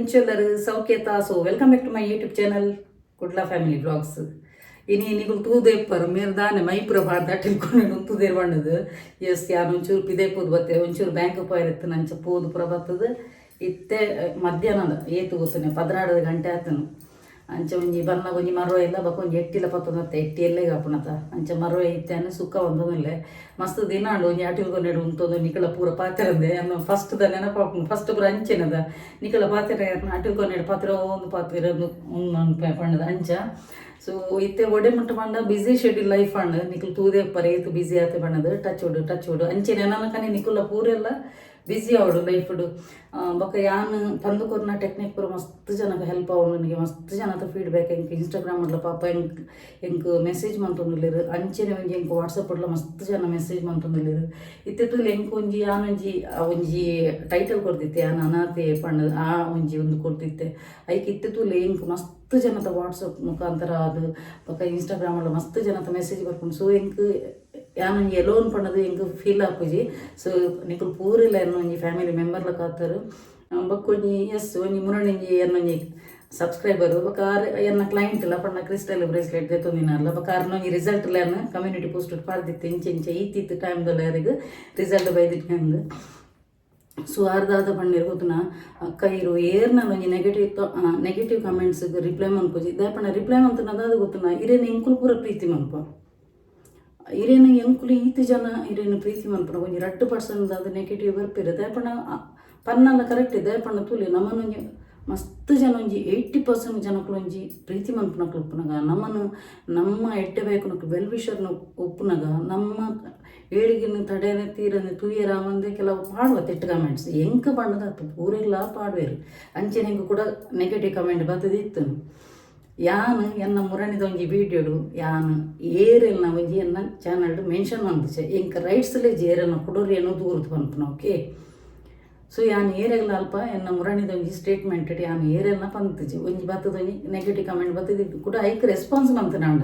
ಎಂಚೆಲ್ಲರೂ ಸೌಖ್ಯತಾ. So welcome back to my YouTube channel Kudla family vlogs. ಇನಿ ನಿಗುಲು ತೂದೇಪ್ಪರು ಮೇರು ದಾನೆ ಮೈಪುರ ಬಾಡ್ದ ತಿಳ್ಕೊಂಡು ತೂದೇರು ಬಣ್ಣದು ಎಸ್ ಯಾರು ಒಂಚೂರು ಪಿದೇಪೋದು ಬತ್ತೆ ಒಂಚೂರು ಬ್ಯಾಂಕ್ ಪೋಯಿರತ್ತು ನಂಚ ಪೋದು ಪುರ ಬರ್ತದೆ ಇತ್ತೆ ಮಧ್ಯಾಹ್ನದ ಏತು ಗೊತ್ತನೆ 12 ಗಂಟೆ ಆತನು ಅಂಚ ಒಂಜಿ ಬನ್ನ ಒಂಜಿ ಮರೋ ಎಲ್ಲ ಬಕ್ಕೊಂಜಿ ಎಟ್ಟಿಲ ಪತ್ತೊಂದತ್ತೆ ಎಟ್ಟಿ ಎಲ್ಲೇ ಕಾಪುಣತ ಅಂಚ ಮರೋ ಇತ್ತೇನೆ ಸುಕ್ಕ ಒಂದೊಂದಿಲ್ಲ ಮಸ್ತ್ ದಿನಾಂಡು ಒಂಜಿ ಆಟಿಲ್ಗೊಂಡು ಉಂಟೊಂದು ನಿಕಲ ಪೂರ ಪಾತ್ರೆ ಅನ್ನು ಫಸ್ಟ್ ದ ನೆನಪಾಪು ಫಸ್ಟ್ ಪೂರ ಅಂಚೆನದ ನಿಕಲ ಪಾತ್ರೆ ಆಟಿಲ್ಗೊಂಡು ಪಾತ್ರೆ ಒಂದು ಪಾತ್ರೆ ಒಂದು ಪಣ್ಣದ ಅಂಚ. ಸೊ ಇತ್ತೆ ಒಡೆ ಮುಟ್ಟ ಪಂಡ ಬಿಸಿ ಶೆಡ್ಯೂಲ್ ಲೈಫ್ ಅಂಡ್ ನಿಕಲ್ ತೂದೆ ಪರ ಏತು ಬಿಸಿ ಆತೆ ಬಣ್ಣದು ಟಚ್ ಓಡು ಅಂಚೆನೆ ನನ್ನ ನಿಕುಲ ಪೂರೆಲ್ಲ ಬಿಸಿ ಅವಡು ಲೈಫ್ಡು ಬೊಕ್ಕ ಯಾನ್ ತಂದು ಕೊರ್ನ ಟೆಕ್ನಿಕ್ ಪೂರ ಮಸ್ತ್ ಜನಕ್ಕೆ ಹೆಲ್ಪ್ ಆವಡು ನನಗೆ ಮಸ್ತ್ ಜನದ ಫೀಡ್ಬ್ಯಾಕ್ ಎಂಕ್ ಇನ್ಸ್ಟಾಗ್ರಾಮ್ ಅಡ್ಲ ಪಾಪ ಎಂಕ್ ಮೆಸೇಜ್ ಮಂತೊಂದುಲ್ಲೆರು ಅಂಚೆನೆ ಒಂಜಿ ಎಂಕ್ ವಾಟ್ಸಪ್ ಅಡ್ಲ ಮಸ್ತ್ ಜನ ಮೆಸೇಜ್ ಮಂತೊಂದುಲ್ಲೆರು ಇತ್ತೆತ್ತುಲು ಎಂಕ್ ಒಂಜಿ ಒಂಜಿ ಟೈಟಲ್ ಕೊಡ್ತಿತ್ತೆ ಯಾನ್ ಅನಾಥೆ ಪಂಡ ಆ ಒಂಜಿ ಒಂದು ಕೊಡ್ತಿತ್ತೆ ಐಕ್ ಇತ್ತೆತ್ತುಲು ಎಂಕ್ ಮಸ್ತ್ ಜನದ ವಾಟ್ಸಪ್ ಮುಖಾಂತರ ಅದು ಬೊಕ್ಕ ಇನ್ಸ್ಟಾಗ್ರಾಮ್ ಅಡ್ಲ ಮಸ್ತ್ ಜನದ ಮೆಸೇಜ್ ಬರ್ಕೊಂಡು. ಸೊ ಎಂಕ್ ಯಾನೊಂಜಿ ಎಲೋನ್ ಪಣ್ಣದು ಎಂಕ್ ಫೀಲ್ ಆಪುಜಿ. ಸೊ ನಿಕುಲು ಪೂರಿಲ್ಲ ಎನ್ನೊಂಜಿ ಫ್ಯಾಮಿಲಿ ಮೆಂಬರ್ಲ ಕಾತರು ಬಕ್ಕೊಂಜಿ ಎಸ್ ಒಂಜಿ ಮುರಣೊಂಜಿ ಎನ್ನೊಂಜಿ ಸಬ್ಸ್ಕ್ರೈಬರು ಬೊಕ ಎನ್ನ ಕ್ಲೈಂಟ್ ಇಲ್ಲ ಪಂಡ ಕ್ರಿಸ್ಟಲ್ ಬ್ರೇಸ್ಲೆಟ್ ದೆತ್ತೊಂದಿನಲ್ಲ ಬೊಕ ಅರ್ನೊಂಜಿ ರಿಸಲ್ಟ್ ಲೆನ್ ಕಮ್ಯುನಿಟಿ ಪೋಸ್ಟ್ ಪಾಡ್ದಿತ್ತು ಇಂಚೆ ಈತಿತ್ತು ಟೈಮ್ದಲ್ಲ ಯಾರಿಗೆ ರಿಸಲ್ಟ್ ಬೈದಿಟ್ಟು. ಸೊ ಅರ್ಧ ಪಂಡಿರು ಗೊತ್ತುನ ಕೈರು ಏರ್ನಲ್ಲಿ ಒಂಜಿ ನೆಗೆಟಿವ್ ಕಮೆಂಟ್ಸ್ ರಿಪ್ಲೈ ಮನ್ಪುಜಿ ದಯಪಂಡ ರಿಪ್ಲೈ ಮಂತನದ ಅದು ಗೊತ್ತುನ ಇರೇನು ಎಂಕುಲು ಪೂರ ಪ್ರೀತಿ ಮನ್ಪ ಇರೇನು ಎಂಕುಲು ಈತು ಜನ ಇರೇನು ಪ್ರೀತಿ ಮನ್ಪುನ ಒಂಜಿ 2% ಅದು ನೆಗೆಟಿವ್ ಬರ್ಪಿರು ದಯಪಂಡ ಪನ್ನಲ್ಲ ಕರೆಕ್ಟ್ ದಯಪಂಡ ತುಲಿ ನಮ್ಮನೊಂಜಿ ಮಸ್ತ್ ಜನ ಒಂಜಿ 80% ಜನಕ್ಕಳು ಒಂಜಿ ಪ್ರೀತಿ ಮನ್ಪುನಕ್ಲು ಉಪ್ಪುನಗ ನಮ್ಮನ್ನು ನಮ್ಮ ಎಡ್ಡೆ ಬೇಕುನಕ್ಲು ವೆಲ್ ವಿಷರ್ನ ಉಪ್ಪುನಗ ನಮ್ಮ ಏಳಿಗೆನ ತಡೆನೆ ತೀರನೆ ತುಯ್ಯರ ಒಂದೇ ಕೆಲವು ಪಾಡುವ ತೆಟ್ಟು ಕಮೆಂಟ್ಸ್ ಎಂಕ ಬಣ್ಣದತ್ತು ಪೂರೆಲ್ಲ ಪಾಡುವೆರು ಅಂಚೆ ಹೆಂಗೆ ಕೂಡ ನೆಗೆಟಿವ್ ಕಮೆಂಟ್ ಬರ್ತದಿತ್ತು. ಯಾನು ಎನ್ನ ಮುರಣಿದ ಒಂಜಿ ವೀಡಿಯೋಡು ಯಾನು ಏರೆಲ್ನ ಒಂಜಿ ಎನ್ನ ಚಾನಲ್ಡು ಮೆನ್ಷನ್ ಮಂದಿಸೆ ಎಂಕ ರೈಟ್ಸ್ಲೇ ಏರೆಲ್ನ ಕೊಡೋರು ಏನೋ ದೂರದ್ದು ಪನ್ಪುನ ಓಕೆ. ಸೊ ಯಾನು ಏರೆಲ್ಲ ಅಲ್ಪ ಎನ್ನ ಮುರಣಿದ ಒಂಜಿ ಸ್ಟೇಟ್ಮೆಂಟ್ ಯಾನು ಏರೆಲ್ನ ಪಂತಿಜೆ ಒಂಜಿ ಬತ್ತದ ಒಂಜಿ ನೆಗೆಟಿವ್ ಕಮೆಂಟ್ ಬತ್ತದಿದ್ದು ಕೂಡ ಐಕ್ ರೆಸ್ಪಾನ್ಸ್ ಮಂತನಾಂಡ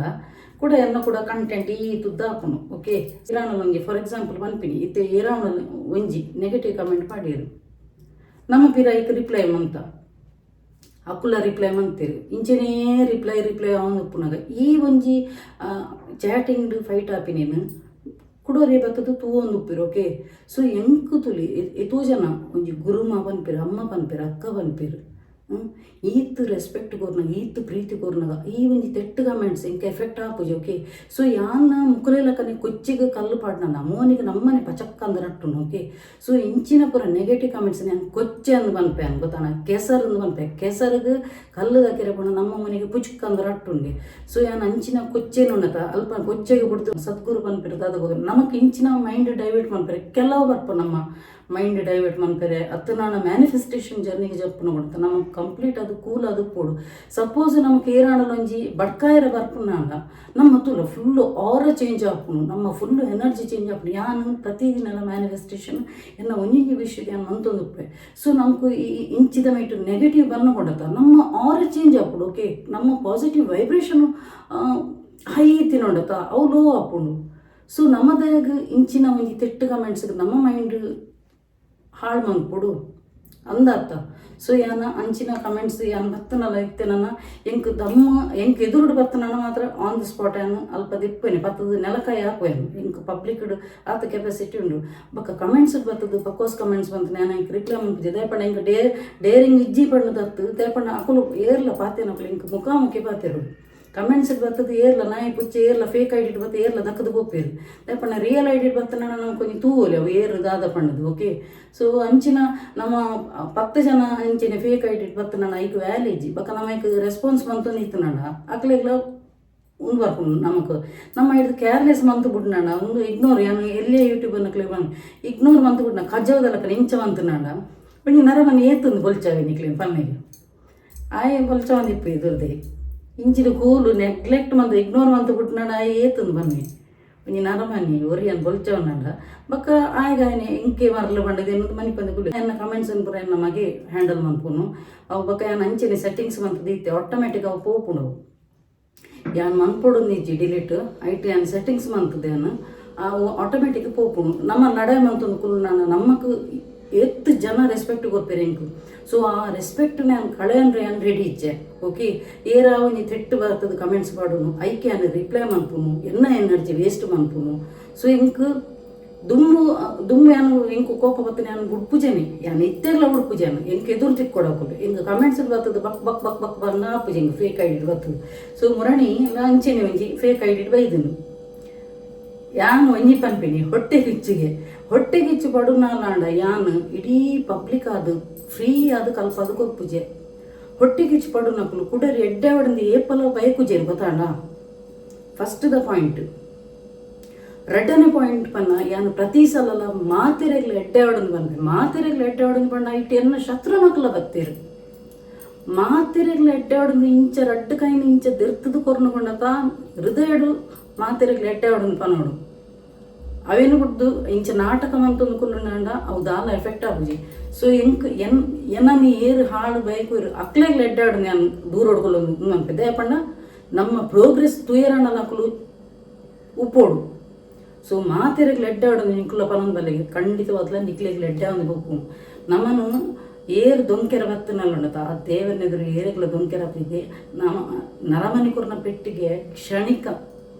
ಕೂಡ ಎನ್ನ ಕೂಡ ಕಂಟೆಂಟ್ ಈ ತುದ್ದಾಪುನು ಓಕೆ. ಇರಾಣಲ್ಲಿ ಒಂಜಿ ಫಾರ್ ಎಕ್ಸಾಂಪಲ್ ಪನ್ಪಿನಿ ಇತ್ತೆ ಇರಾಣಲ್ಲಿ ಒಂಜಿ ನೆಗೆಟಿವ್ ಕಮೆಂಟ್ ಪಾಡಿರು ನಮ್ಮ ಪಿರ ಐಕ್ ರಿಪ್ಲೈ ಮಂತ ಅಕುಲ ರಿಪ್ಲೈ ಮಂತಿರು ಇಂಚೆನೇ ರಿಪ್ಲೈ ಅವನು ಉಪ್ಪುನಾಗ ಈ ಒಂಜಿ ಚಾಟಿಂಗ್ ಫೈಟ್ ಆಪಿನೇನು ಕುಡೋರಿ ಬತ್ತದು ತೂ ಒಂದು ಉಪ್ಪಿರು ಓಕೆ. ಸೊ ಎಂಕು ತುಲಿ ಎತೋ ಜನ ಒಂಜಿ ಗುರುಮ ಪನ್ಪಿರು ಅಮ್ಮ ಪನ್ಪಿರು ಅಕ್ಕ ಪನ್ಪಿರು ಈತ್ ರೆಸ್ಪೆಕ್ಟ್ ಕೊರ್ನಾಗ ಈತ್ ಪ್ರೀತಿ ಕೊರ್ನಾಗ ಈ ಒಂಜಿ ತೆಟ್ಟು ಕಮೆಂಟ್ಸ್ ಎಂಕ ಎಫೆಕ್ಟ್ ಆಪುಜಿ ಓಕೆ. ಸೊ ಯಾನ್ನ ಮುಕ್ಕುಲೆಲಕನೆ ಕೊಚ್ಚಿಗೆ ಕಲ್ಲು ಪಾಡ್ನ ಮೋನಿಗೆ ನಮ್ಮನೆ ಪಚಕ್ಕ ಅಂದರಟ್ಟುನು ಓಕೆ. ಸೊ ಇಂಚಿನ ಪುರ ನೆಗೆಟಿವ್ ಕಮೆಂಟ್ಸ್ ನಾನು ಕೊಚ್ಚೆ ಅಂದು ಪನ್ಪೆ ಅನ್ ಗೊತ್ತಾನ ಕೆಸರಂದು ಪನ್ಪೆ ಕೆಸರಿಗೆ ಕಲ್ಲು ದಕ್ಕಿರ ಪುಣ ನಮ್ಮ ಮನೆಗೆ ಪುಚಕ್ಕ ಅಂದರಟ್ಟುಂಡೆ. ಸೊ ಯಾನ್ ಅಂಚಿನ ಕೊಚ್ಚೆನುಂಡತ ಅಲ್ಪ ಕೊಚ್ಚೆಗೆ ಬಿಡ್ತು ಸದ್ಗುರು ಪನ್ಪಿರ್ತದೆ ಅದು ಹೋದ್ರೆ ನಮಕ್ ಇಂಚಿನ ಮೈಂಡ್ ಡೈವರ್ಟ್ ಪನ್ಪರೆ ಕೆಲವು ಬರ್ಪ ನಮ್ಮ ಮೈಂಡ್ ಡೈವರ್ಟ್ ಮಾಡ್ತಾರೆ ಅತ್ತು ನಾನು ಮ್ಯಾನಿಫೆಸ್ಟೇಷನ್ ಜರ್ನಿಗೆ ಜಪ್ಪನ ಕೊಡ್ತೆ ನಮಗೆ ಕಂಪ್ಲೀಟ್ ಅದು ಕೂಲ್ ಅದು ಕೊಡು. ಸಪೋಸ್ ನಮಗೆ ಏರಾಡಲೊಂಜಿ ಬಡ್ಕಾಯಿರ ಬರ್ಪುನಾಗ ನಮ್ಮ ತುಲ ಫುಲ್ಲು ಆರ ಚೇಂಜ್ ಆಪುನು ನಮ್ಮ ಫುಲ್ಲು ಎನರ್ಜಿ ಚೇಂಜ್ ಆಪುನು ಯಾನು ಪ್ರತಿದಿನ ಮ್ಯಾನಿಫೆಸ್ಟೇಷನ್ ಎನ್ನ ಒಂಜೊಂಜಿ ವಿಷಯಕ್ಕೆ ನಾನು ಮಂತೊಂದುಪ್ಪೆ. ಸೊ ನಮಗೂ ಈ ಇಂಚಿದ ಮೈಟು ನೆಗೆಟಿವ್ ಬನ್ನ ಕೊಡತ್ತ ನಮ್ಮ ಆರ ಚೇಂಜ್ ಆಪುಡು ಓಕೆ. ನಮ್ಮ ಪಾಸಿಟಿವ್ ವೈಬ್ರೇಷನು ಹೈ ತಿನ್ನೊಂಡತ್ತ ಅವು ಲೋ ಆಪುಂಡು. ಸೊ ನಮ್ಮದಾಗ ಇಂಚಿನ ಒಂಜಿ ತೆಟ್ಟು ಕಮೆಂಟ್ಸ್ಗೆ ನಮ್ಮ ಮೈಂಡ್ ಹಾಳು ಮನ್ಪುಡು ಅಂದಾತ. ಸೊ ಯಾನ ಅಂಚಿನ ಕಮೆಂಟ್ಸ್ ಯಾನ್ ಬತ್ತನಲ್ಲ ಇತ್ತೆ ನನ್ನ ಎಂಕ್ ಎದುರುಡು ಬತ್ತನ ಮಾತ್ರ ಆನ್ ದಿ ಸ್ಪಾಟ್ ಯಾನು ಅಲ್ಪ ದಿಪ್ಪೇನೆ ಬತ್ತದ ನೆಲಕಾಯಿ ಹಾಕುವೇನು ಎಂಕ್ ಪಬ್ಲಿಕ್ಡು ಆತ ಕೆಪಾಸಿಟಿ ಉಂಡು ಬೊಕ್ಕ ಕಮೆಂಟ್ಸ್ ಬತ್ತದು ಬಕ್ಕೋಸ್ ಕಮೆಂಟ್ಸ್ ಬಂತು ನಾನು ಎಂಕ್ ರಿಪ್ಲೈ ಮಂಪಿದೆ ದಯಪಂಡ ಎಂಕ್ ಡೇರಿಂಗ್ ಇಜ್ಜಿ ಪಣ್ಣದತ್ತು ದಯಪಂಡ ಅಕುಲು ಏರ್ಲ ಪಾತೇನಕುಲು ಎಂಕ್ ಮುಖಾಮುಖಿ ಪಾತೇರು ಕಮೆಂಟ್ಸ್ ಬರ್ತದೆ ಏರ್ಲ ನಾಯಿ ಪುಚ್ಚೆ ಏರ್ಲ ಫೇಕ್ ಐಡಿಟ್ ಬತ್ತ ಏರ್ಲ ದಕ್ಕದು ಗೋಪೇರು ದಯಪಂಡ ರಿಯಲ್ ಐಡಿಟ್ ಬತ್ತನ ನಮ್ಗೆ ಕೊಂಚ ತೂವಲಿ ಅವು ಏರು ದಾದ ಪಣ್ಣದು ಓಕೆ. ಸೊ ಅಂಚಿನ ನಮ್ಮ 10 ಜನ ಅಂಚಿನ ಫೇಕ್ ಐಡಿಟ್ ಬತ್ತನ ಐಕ್ ವ್ಯಾಲೇಜಿ ಬಕ್ಕ ನಮಕ್ ರೆಸ್ಪಾನ್ಸ್ ಬಂತು ನಿಂತು ನನ್ನ ಅಕ್ಲೆಗ್ಲ ಉಂದು ಬರ್ಕೊಂಡು ನಮಕ್ ನಮ್ಮ ಹಿಡಿದು ಕೇರ್ಲೆಸ್ ಮಂತು ಬಿಡ್ನಣ್ಣ ಒಂದು ಇಗ್ನೋರ್ ಏನು ಎಲ್ಲೇ ಯೂಟ್ಯೂಬನ್ನು ಕ್ಲೇ ಬಂದು ಇಗ್ನೋರ್ ಮಂತು ಬಿಡ್ನ ಕಜ್ಜವದಲ್ಲಕ್ಕ ಇಂಚ ಮಂತು ನಾಡ ಒಂಜಿ ನರಮನೆ ಏತುಂದು ಬೊಲ್ಚಾವೆ ನಿಕ್ಲೇನು ಪನ್ನೆಗೆ ಆಯ್ ಬೊಲ್ಚವಂದಿಪ್ಪು ಇದ್ರದ್ದೇ ಇಂಚಿನ ಕೂಲು ನೆಗ್ಲೆಕ್ಟ್ ಮಂದು ಇಗ್ನೋರ್ ಮಂತು ಬಿಟ್ನಾಡ ಆಯ್ ಏತುಂದು ಬನ್ನಿ ಒಂಜಿ ನರಮನಿ ಒರಿಯನ್ ಬೊಲ್ಚವನಂಡ ಬಕ್ಕ ಆಯ್ಗಾಯನೆ ಇಂಕೆ ಮರಲು ಬಂಡದೆ ಎನ್ನುವುದು ಮನೆ ಬಂದು ಗುಡಿ ಎನ್ನ ಕಮೆಂಟ್ಸ್ ಅನ್ನು ಪೂರ ಎನ್ನ ಮಗೆ ಹ್ಯಾಂಡಲ್ ಮನ್ಪುನು ಅವು ಬಕ್ಕ ಯಾನ್ ಅಂಚಿನ ಸೆಟ್ಟಿಂಗ್ಸ್ ಮಂತು ದೀತೆ ಆಟೋಮೆಟಿಕ್ ಅವು ಪೋಪುಂಡು ಯಾನ್ ಮನ್ಪೊಡು ನಿಜ್ಜಿ ಡಿಲೀಟ್ ಐಟಿ ಯಾನ್ ಸೆಟ್ಟಿಂಗ್ಸ್ ಮಂತದೇನು ಅವು ಆಟೋಮೆಟಿಕ್ ಪೋಪುಂಡು ನಮ್ಮ ನಡೆ ಮಂತೊಂದು ಕುಲ್ ನಾನು ನಮ್ಮಕು ಎತ್ತು ಜನ ರೆಸ್ಪೆಕ್ಟ್ ಕೊಡ್ಪೇರೆ ಎಂಕು. ಸೊ ಆ ರೆಸ್ಪೆಕ್ಟ್ ನಾನು ಕಳೆಯನ್ರೆ ನಾನು ರೆಡಿ ಇಚ್ಚೆ. ಓಕೆ, ಏರ ಒಂಜಿ ತೆಟ್ಟು ಬರ್ತದೆ ಕಮೆಂಟ್ಸ್ ಪಾಡುನು ಐಕೆ ಅನ್ನ ರಿಪ್ಲೈ ಮನ್ಪುನು ಎನ್ನ ಎನರ್ಜಿ ವೇಸ್ಟ್ ಮನ್ಪುನು. ಸೊ ಇಂಕು ದುಮ್ಮು ಯಾನು ಎಂಕು ಕೋಪ ಬತ್ತನೆ ನಾನು ಉಡ್ಪುಜೇನೆ ಯಾನು ಇತ್ತೆಲ್ಲ ಉಡ್ಪುಜಾನು ಎಂಕು ಎದುರು ತಿಕ್ಕೊಡೋಕೆ ಇಂಕ ಕಮೆಂಟ್ಸ್ ಬರ್ತದೆ ಬಕ್ ಬಕ್ ಬಕ್ ಬಕ್ ಬಂದ ಆಪುಜೆ ಇಂಕ ಫೇಕ್ ಐಡಿ ಬರ್ತದೆ. ಸೊ ಮುರಣಿ ಅಂಚೆನೆ ಒಂಜಿ ಫೇಕ್ ಐಡಿ ಬೈದನು ಯಾನು ಒಂಜಿ ಪನ್ಪಿನಿ ಹೊಟ್ಟೆ ಕಿಚ್ಚು ಪಡು ನಾಲಾಂಡ ಯಾನು ಇಡೀ ಪಬ್ಲಿಕ್ ಅದು ಫ್ರೀ ಅದು ಕಲ್ಪ ಅದು ಕೊಪ್ಪುಜೆ ಹೊಟ್ಟೆ ಕಿಚ್ಚು ಪಡು ನಕಲು ಕುಡರಿ ಎಡ್ಡೆ ಹೊಡೆದು ಏಪಲ ಬಯಕುಜೇರು ಗೊತ್ತಾಂಡ. ಫಸ್ಟ್ ದ ಪಾಯಿಂಟ್. ಎರಡನೇ ಪಾಯಿಂಟ್ ಪನ್ನ ಯಾನು ಪ್ರತಿ ಸಲ ಮಾತೆರೆಗ್ಲ ಎಡ್ಡೆ ಹೊಡೆದು ಬಣ್ಣ ಇಟ್ಟು ಎನ್ನ ಶತ್ರು ಮಕ್ಕಳ ಬತ್ತೇರು ಮಾತೆರೆಗ್ಲ ಎಡ್ಡೆ ಹೊಡೆದು ಇಂಚ ರಡ್ಡು ಕೈನ ಇಂಚ ದಿರ್ತದು ಕೊರ್ನುಕೊಂಡತ ಹೃದಯಡು ಮಾತೆರೆಗ್ಲ ಎಡ್ಡೆ ಹೊಡೆದು ಪನೋಡು ಅವೇನು ಬಿಡ್ದು ಇಂಚ ನಾಟಕ ಮಂತೊಂದು ಕುಲ್ಲುಂಡ ಅವು ದಾಲ ಎಫೆಕ್ಟ್ ಆಗುಜಿ. ಸೊ ಎನ್ನ ಏರು ಹಾಳು ಬೈಕು ಇರು ಅಕ್ಲೆಗ್ಲ ಎಡ್ಡೆ ಹೊಡೆದು ನಾನು ದೂರ ಹೊಡ್ಕೊಳ್ಳೋದು ಅನ್ಪಿದ್ದೆ ಪಂಡ ನಮ್ಮ ಪ್ರೋಗ್ರೆಸ್ ತುಯರಣ್ಣ ನಕಲು ಉಪ್ಪೋಡು. ಸೊ ಮಾತೆರೆಗ್ಲ ಎಡ್ಡೆ ಹೊಡೆದು ನಿಂಕುಲ ಪನೊಂದು ಬಲೆಗೆ ಖಂಡಿತವಾಗ್ಲ ನಿಕ್ಲೆಗ್ಲ ಎಡ್ಡೆ ಒಂದು ಬೊಕ್ಕು ನಮ್ಮನ್ನು ಏರು ದೊಂಕೆರ ಬತ್ತನಲ್ಲುಂಡತ ಆ ದೇವರನೆದುರು ಏರೆಗ್ಲ ದೊಂಕೆರ ಇದೆ ನಮ್ಮ ನರಮನಿ ಕೊರ್ನ ಪೆಟ್ಟಿಗೆ ಕ್ಷಣಿಕ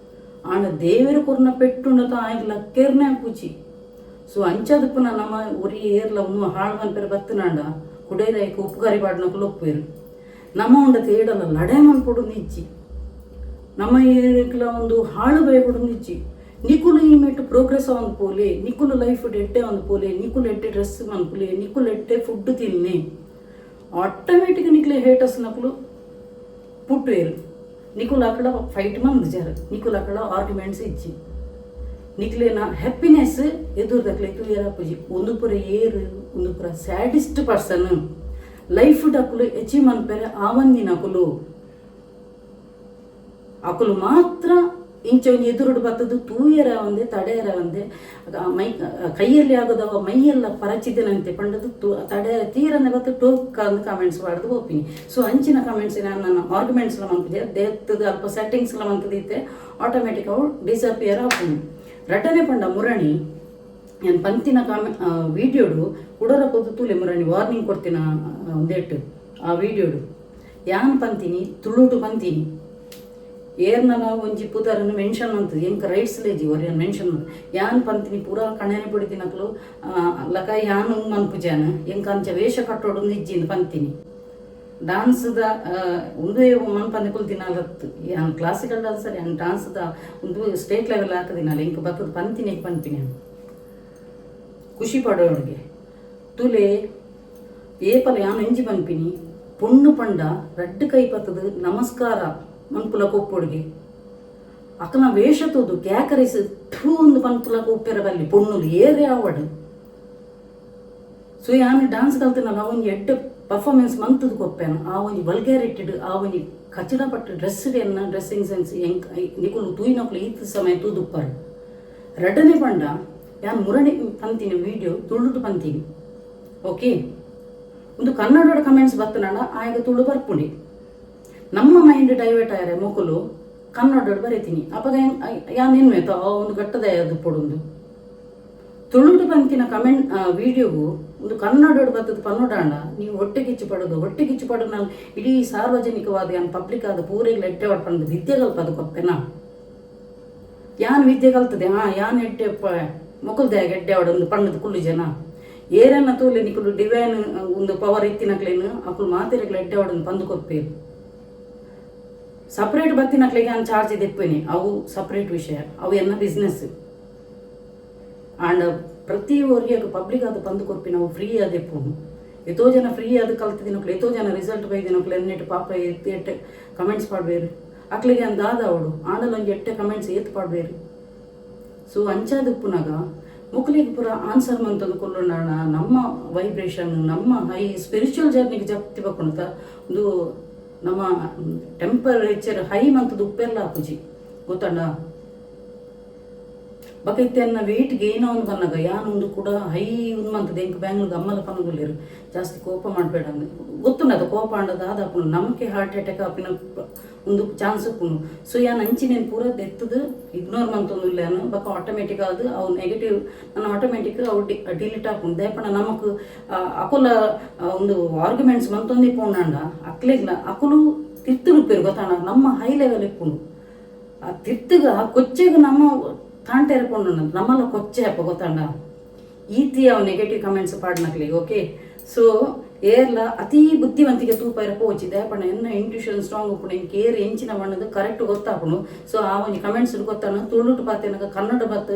ಆಂಡ ದೇವರ ಕೊರ್ನ ಪೆಟ್ಟುಂಡತ ಆಯ್ಲ ಕೇರ್ನೆ ಪೂಚಿ. ಸೊ ಅಂಚಾದ ಪುನಃ ನಮ್ಮ ಉರಿ ಏರ್ಲ ಒಂದು ಹಾಳು ಮನ್ಪೇರು ಬತ್ತನಾಂಡ ಕುಡೇರಾಯ್ಕೆ ಉಪ್ಪುಗಾರಿ ಪಾಡ್ನಕ್ಕಲು ಒಪ್ಪೇರು ನಮ್ಮ ಉಂಡತ ಏಡಲ್ಲ ಲಡೆ ಮನ್ಪೊಡು ನಿಜ್ಜಿ ನಮ್ಮ ಏರ್ಲ ಒಂದು ಹಾಳು ಬೈಕೊಡು ನಿಜ್ಜಿ ನಿಕುಲು ಈ ಮೆಟ್ಟು ಪ್ರೋಗ್ರೆಸ್ ಒಂದು ಪೋಲೆ ನಿಕುಲು ಲೈಫ್ ಎಡ್ಡೆ ಒಂದು ಪೋಲೆ ನಿಕುಲು ಎಡ್ಡೆ ಡ್ರೆಸ್ ಮನ್ಪುಲೆ ನಿಕುಲು ಎಡ್ಡೆ ಫುಡ್ ತಿನ್ನೆ ಆಟೋಮೆಟಿಕ್ ನಿಕ್ಲೆ ಹೇಟಸ್ ನಕಲು ಪುಟ್ಟೇರು ನಿಕುಲ್ ಅక్కడ ಫೈಟ್ ಮಂದ್ ಜರ ನಿಕುಲ್ ಅక్కడ ಆರ್ಗ್ಯುಮೆಂಟ್ಸ್ ಇಚ್ಚಿ ನಿಕ್ಲೇನ ಹ್ಯಾಪಿನೆಸ್ ಎದುರ್ದಕ್ಲೆ ತುಯರ ಪೂಜಿ ಒಂದು ಪುರ ಏರು ಒಂದು ಪುರ ಸ್ಯಾಡಿಸ್ಟ್ ಪರ್ಸನ್ ಲೈಫ್ ಡಕುಲು ಅಚೀವ್ ಮನ್ಪೇರೆ ಆವಂದಿನ ಅಕುಲು ಮಾತ್ರ ಇಂಚ ಒಂದು ಎದುರುಡು ಬರ್ತದ್ದು ತೂಯರ ಒಂದೇ ತಡೆಯರ ಒಂದೇ ಮೈ ಕೈಯಲ್ಲಿ ಆಗೋದವ ಮೈಯೆಲ್ಲ ಪರಚಿದ್ದೇನಂತೆ ಪಂಡದು ತಡೆಯರ ತೀರನೆ ಬತ್ತು ಟೋಕ್ ಅಂದು ಕಮೆಂಟ್ಸ್ ಮಾಡಿದು ಒಪ್ಪಿನಿ. ಸೊ ಅಂಚಿನ ಕಮೆಂಟ್ಸ್ ನನ್ನ ಆರ್ಗ್ಯುಮೆಂಟ್ಸ್ ಎಲ್ಲ ಮಂತಿದೆ ದೇಹದ ಅಲ್ಪ ಸೆಟ್ಟಿಂಗ್ಸ್ ಎಲ್ಲ ಮಂತದಿತ್ತೆ ಆಟೋಮೆಟಿಕ್ ಅವು ಡಿಸಪಿಯರ್ ಆಪುನಿ. ರಟನೆ ಪಂಡ ಮುರಣಿ ನಾನು ಪಂತಿನ ವಿಡಿಯೋಡು ಕುಡರ ಪೊದ್ದು ತೂಲೆ ಮುರಣಿ ವಾರ್ನಿಂಗ್ ಕೊಡ್ತೀನಿ ಒಂದೇಟು ಆ ವಿಡಿಯೋಡು ಯಾನ್ ಪಂತೀನಿ ತುಳುಟು ಪಂತೀನಿ ಏರ್ನಲ ಒಂಜಿ ಪುದರನ್ನು ಮೆನ್ಷನ್ ಮಾಡ್ತದೆ ಎಂಕ ರೈಟ್ಸ್ ಲೇಜಿ ಒರಿಯನ್ ಮೆನ್ಷನ್ ಮಾಡಿ ಯಾನ್ ಪಂತಿನಿ ಪೂರಾ ಕಣನೆ ಪುಡಿತಿನಕ್ಲು ಲಕ ಯಾನು ಮನ್ಪುಜಾನ ಎಂಕ ಅಂಚ ವೇಷ ಕಟ್ಟೋಡು ನಿಜ್ಜಿಂದು ಪಂತೀನಿ డాన్స్ದ ಒಂದು ಮನ್ಪಂದೆ ಕುಲ್ತಿನಲತ್ತು ಯಾನ್ ಕ್ಲಾಸಿಕಲ್ డాన్ಸರ್ ಯಾನ್ డాన్ಸ್ದ ಒಂದು ಸ್ಟೇಟ್ ಲೆವೆಲ್ ಹಾಕದಿನಲ್ಲ ಎಂಕ ಬರ್ತದ ಪಂತಿನಿ ಪಂಪಿನಿ ಖುಷಿ ಪಡೋಳಿಗೆ ತುಲೆ ಏಪಲ ಯಾನು ಎಂಜಿ ಪಂಪಿನಿ ಪೊಣ್ಣು ಪಂಡ ರಡ್ಡು ಕೈ ಪತ್ತದು ನಮಸ್ಕಾರ ಮನ್ಪುಲ ಕೊಪ್ಪೊಡಿಗೆ ಅಕ್ಕನ ವೇಷ ತೋದು ಕ್ಯಾಕರಿಸ್ ಥೂ ಒಂದು ಪನ್ಪುಲ ಕೊಪ್ಪೆರ ಬಲ್ಲಿ ಪೊಣ್ಣುಲು ಏರೇ ಆವಡು. ಸೊ ಯಾನು డాన్స్ ಕಲ್ತಿನಲ್ಲ ಅವನಿಗೆ ಎಡ್ಡೆ ಪರ್ಫಾರ್ಮೆನ್ಸ್ ಮಂತದ ಕೊಪ್ಪೆನು ಆ ಒಂಜಿ ವಲ್ಗ್ಯಾರಿಟಿಡ್ ಆ ಒಂಜಿ ಕಚಡ ಪಟ್ಟು ಡ್ರೆಸ್ಗೆನ್ನ ಡ್ರೆಸ್ಸಿಂಗ್ ಸೆನ್ಸ್ ಎಂಕ್ ನಿಕುಲು ತೂಯಿನಕ್ಲು ಈತ ಸಮಯ ತೂದುಪ್ಪರು ರಡ್ಡನೆ ಪಂಡ ಯಾನು ಮುರಣಿ ಪಂತೀನಿ ವಿಡಿಯೋ ತುಳುಟು ಪಂತೀನಿ. ಓಕೆ, ಒಂದು ಕನ್ನಡದ ಕಮೆಂಟ್ಸ್ ಬತ್ತನಾಡ ಆಯ್ಗ ತುಳು ಬರ್ಪುಂಡಿ ನಮ್ಮ ಮೈಂಡ್ ಡೈವರ್ಟ್ ಆಯ್ರೆ ಮೊಕಲು ಕನ್ನಡ ಬರೀತೀನಿ ಅವಾಗ ಯಾನ್ ಏನ್ಮೇತ ಒಂದು ಗಟ್ಟದ ಅದು ಪೊಡೊಂದು ತುಳುಟು ಪಂತಿನ ಕಮೆಂಟ್ ವಿಡಿಯೋಗು ಒಂದು ಕನ್ನಡ ಬರ್ತದ ಪನ್ನೋಡಾಂಡ ನೀವು ಹೊಟ್ಟೆ ಕಿಚ್ಚು ಪಡೋದು ನಾನು ಇಡೀ ಸಾರ್ವಜನಿಕವಾದ ಯಾನ್ ಪಬ್ಲಿಕ್ ಆದ ಪೂರೆಗ್ಲ ಎಡ್ಡೆ ಹೊಡ್ಪಂದು ವಿದ್ಯೆ ಕಲ್ಪದು ಕೊಪ್ಪೆನಾ ಯಾನ್ ವಿದ್ಯೆ ಕಲ್ತದೆ ಯಾನ್ ಎಡ್ಡೆ ಮೊಕಲ್ದಾಗ ಎಡ್ಡೆ ಹೊಡೊಂದು ಪಣ್ಣದ ಕುಳ್ಳು ಜನ ಏರನ್ನ ತೋಲೆ ನಿಕುಲು ಡಿವೈನ್ ಒಂದು ಪವರ್ ಇತ್ತಿನಕ್ಲೇನು ಅಕುಲು ಮಾತಿರಗ್ಲ ಎಡ್ಡೆ ಹೊಡೊಂದು ಪಂದು ಕೊಪ್ಪೇರು ಸಪ್ರೇಟ್ ಬತ್ತಿನಕ್ಲೆಗೆ ನಾನು ಚಾರ್ಜ್ ತೆಪ್ಪೇನೆ ಅವು ಸಪ್ರೇಟ್ ವಿಷಯ ಅವು ಎನ್ನ ಬಿಸ್ನೆಸ್ ಆಂಡ್ ಪ್ರತಿ ಒರಿಯಾಗ ಪಬ್ಲಿಕ್ ಅದು ಪಂದು ಕೊಪ್ಪಿ ನಾವು ಫ್ರೀ ಅದೆಪ್ಪು ಎಷ್ಟೋ ಜನ ಫ್ರೀ ಅದು ಕಲ್ತಿದಿನಕ್ಲು ಎಷ್ಟೋ ಜನ ರಿಸಲ್ಟ್ ಬೈದಿನಕ್ಲು ಎನ್ನೆಟ್ಟು ಪಾಪ ಎತ್ತೆ ಕಮೆಂಟ್ಸ್ ಪಾಡ್ಬೇರು ಅಕ್ಲಿಗೆ ಅಂದು ದಾದ ಅವಡು ಆಂಡಲ್ ಒಂಜಿ ಎಟ್ಟೆ ಕಮೆಂಟ್ಸ್ ಏತ್ ಪಾಡ್ಬೇರು. ಸೊ ಅಂಚಾದಪ್ಪುನಾಗ ಮುಕ್ಲಿಗೆ ಪೂರ ಆನ್ಸರ್ ಮಂತಂದು ಕೊಲ್ಲೋಣ ನಮ್ಮ ವೈಬ್ರೇಷನ್ ನಮ್ಮ ಹೈ ಸ್ಪಿರಿಚುವಲ್ ಜರ್ನಿಗೆ ಜಪ್ತಿ ಬಕ್ಕೊಂಡ ಒಂದು ನಮ್ಮ ಟೆಂಪರೇಚರ್ ಹೈ ಮಂತದ ಉಪ್ಪೆಲ್ಲ ಹಾಕುಜಿ ಗೊತ್ತಂಡ ಬಕೈತೆನ್ನ ವೆಯ್ಟ್ ಗೇನ್ ಅವನು ಬಂದಾಗ ಯಾನೊಂದು ಕೂಡ ಹೈ ಒಂದು ಮಂತದ ಎಂಕ್ ಬ್ಯಾಂಗ್ಳೂರ್ ಅಮ್ಮಲ ಪನಗುಲ್ಲೇರು ಜಾಸ್ತಿ ಕೋಪ ಮಾಡಬೇಡ ಅಂದ್ರೆ ಗೊತ್ತುಂಡದ ಕೋಪ ಅಂಡದ ಆದ ನಮಗೆ ಹಾರ್ಟ್ ಅಟ್ಯಾಕ್ ಆಪಿನ ಒಂದು ಚಾನ್ಸ್ ಉಪ್ಪುನು. ಸೊ ಯಾನ್ ಅಂಚಿನೇನು ಪೂರ ಎತ್ತದು ಇಗ್ನೋರ್ ಮಂತೊಂದುಲ್ಲೆ ಅನ್ನು ಬಕ್ಕ ಆಟೋಮೆಟಿಕ್ ಆದ್ ಅವು ನೆಗೆಟಿವ್ ನಾನು ಆಟೋಮೆಟಿಕ್ ಅವು ಡಿಲೀಟ್ ಹಾಕೊಂಡು ದಯಪಂಡ ನಮಕ್ ಅಕುಲ ಒಂದು ಆರ್ಗ್ಯುಮೆಂಟ್ಸ್ ಮಂತೊಂದು ಇಪ್ಪುಂಡ ಅಕ್ಲೆಗ್ಲ ಅಕುಲು ತಿರ್ತುರುಪೇರು ಗೊತ್ತಾಣ ನಮ್ಮ ಹೈ ಲೆವೆಲ್ ಇಪ್ಪುಂಡು ಆ ತಿರ್ತಗ ಕೊಚ್ಚೆಗೆ ನಮ್ಮ ತಾಂಟೆ ಇರ್ಕೊಂಡು ನಮ್ಮಲ್ಲ ಕೊಚ್ಚೆ ಅಪ್ಪ ಗೊತ್ತಾಂಡ ಈತಿ ಅವು ನೆಗೆಟಿವ್ ಕಮೆಂಟ್ಸ್ ಪಾಡ್ನಕ್ಲಿಗೆ ಓಕೆ. ಸೊ ಏರ್ಲ ಅತೀ ಬುದ್ಧಿವಂತಿಗೆ ತೂಪ ಇರಪ್ಪ ಹೋಚಿ ದಯಪಣ್ಣ ಎನ್ನ ಇಂಟ್ಯೂಷನ್ ಸ್ಟ್ರಾಂಗ್ ಉಪ್ಪುಂಡು ಇಂಕೆ ಏರ್ ಎಂಚಿನ ಬಣ್ಣದು ಕರೆಕ್ಟ್ ಗೊತ್ತಾಪುಂಡು. ಸೊ ಆ ಒಂದು ಕಮೆಂಟ್ಸ್ ಗೊತ್ತಾನು ತುಳುಟು ಪಾತೇನಗ ಕನ್ನಡ ಬತ್ತು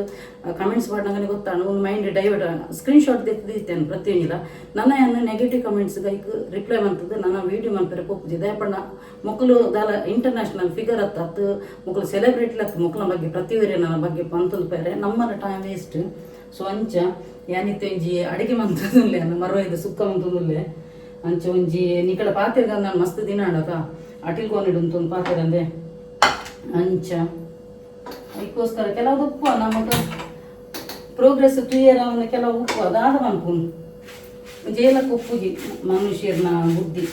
ಕಮೆಂಟ್ಸ್ ಪಾಡ್ನಗನೆ ಗೊತ್ತಾನು ಒಂದು ಮೈಂಡ್ ಡೈವರ್ಟ್ ಸ್ಕ್ರೀನ್ ಶಾಟ್ ತೆಗೆದಿತ್ತೇನೆ ಪ್ರತಿಯೊಂದಿಲ್ಲ ನನ್ನ ಎನ್ನ ನೆಗೆಟಿವ್ ಕಮೆಂಟ್ಸ್ ಗೈಕ್ ರಿಪ್ಲೈ ಮಂತದ್ದು ನನ್ನ ವೀಡಿಯೋ ಮನ್ಪೇರೆ ಪೋಪುಜಿ ದಯಪಣ್ಣ ಮಕ್ಕಳು ದಾಲ ಇಂಟರ್ನ್ಯಾಷನಲ್ ಫಿಗರ್ ಹತ್ತು ಮಕ್ಕಳು ಸೆಲೆಬ್ರಿಟಿ ಹತ್ತು ಮಕ್ಕಳ ಬಗ್ಗೆ ಪ್ರತಿವೇರೆ ನನ್ನ ಬಗ್ಗೆ ಪಂತದ ಬೇರೆ ನಮ್ಮನ್ನ ಟೈಮ್ ವೇಸ್ಟ್. ಸೊ ಅಂಚ ಯಾನಿತ್ತೆ ಒಂಜಿ ಅಡಿಗೆ ಮಂತದುಲ್ಲೆ ಮರವೈದು ಸುಕ್ಕ ಮಂತದುಲ್ಲೆ ಅಂಚ ಒಂಜಿ ನಿಕಲ ಪಾತೆರ್ಗ ನಾನು ಮಸ್ತ್ ದಿನ ಆಡಕ ಅಟಿಲ್ಕೊಂಡಿಡು ಒಂದು ಪಾತೆರ ಅಂದೆ ಅಂಚ ಅದಕ್ಕೋಸ್ಕರ ಕೆಲವು ಉಪ್ಪು ನಮಗೆ ಪ್ರೋಗ್ರೆಸ್ ಕ್ಲಿಯರ್ ಅವನ ಕೆಲವು ಉಪ್ಪು ಅದಾದ ಅನ್ಕೊಂಡು ಜೇಲಕ್ಕೆ ಉಪ್ಪುಜಿ ಮನುಷ್ಯರ್ನ ಬುದ್ಧಿ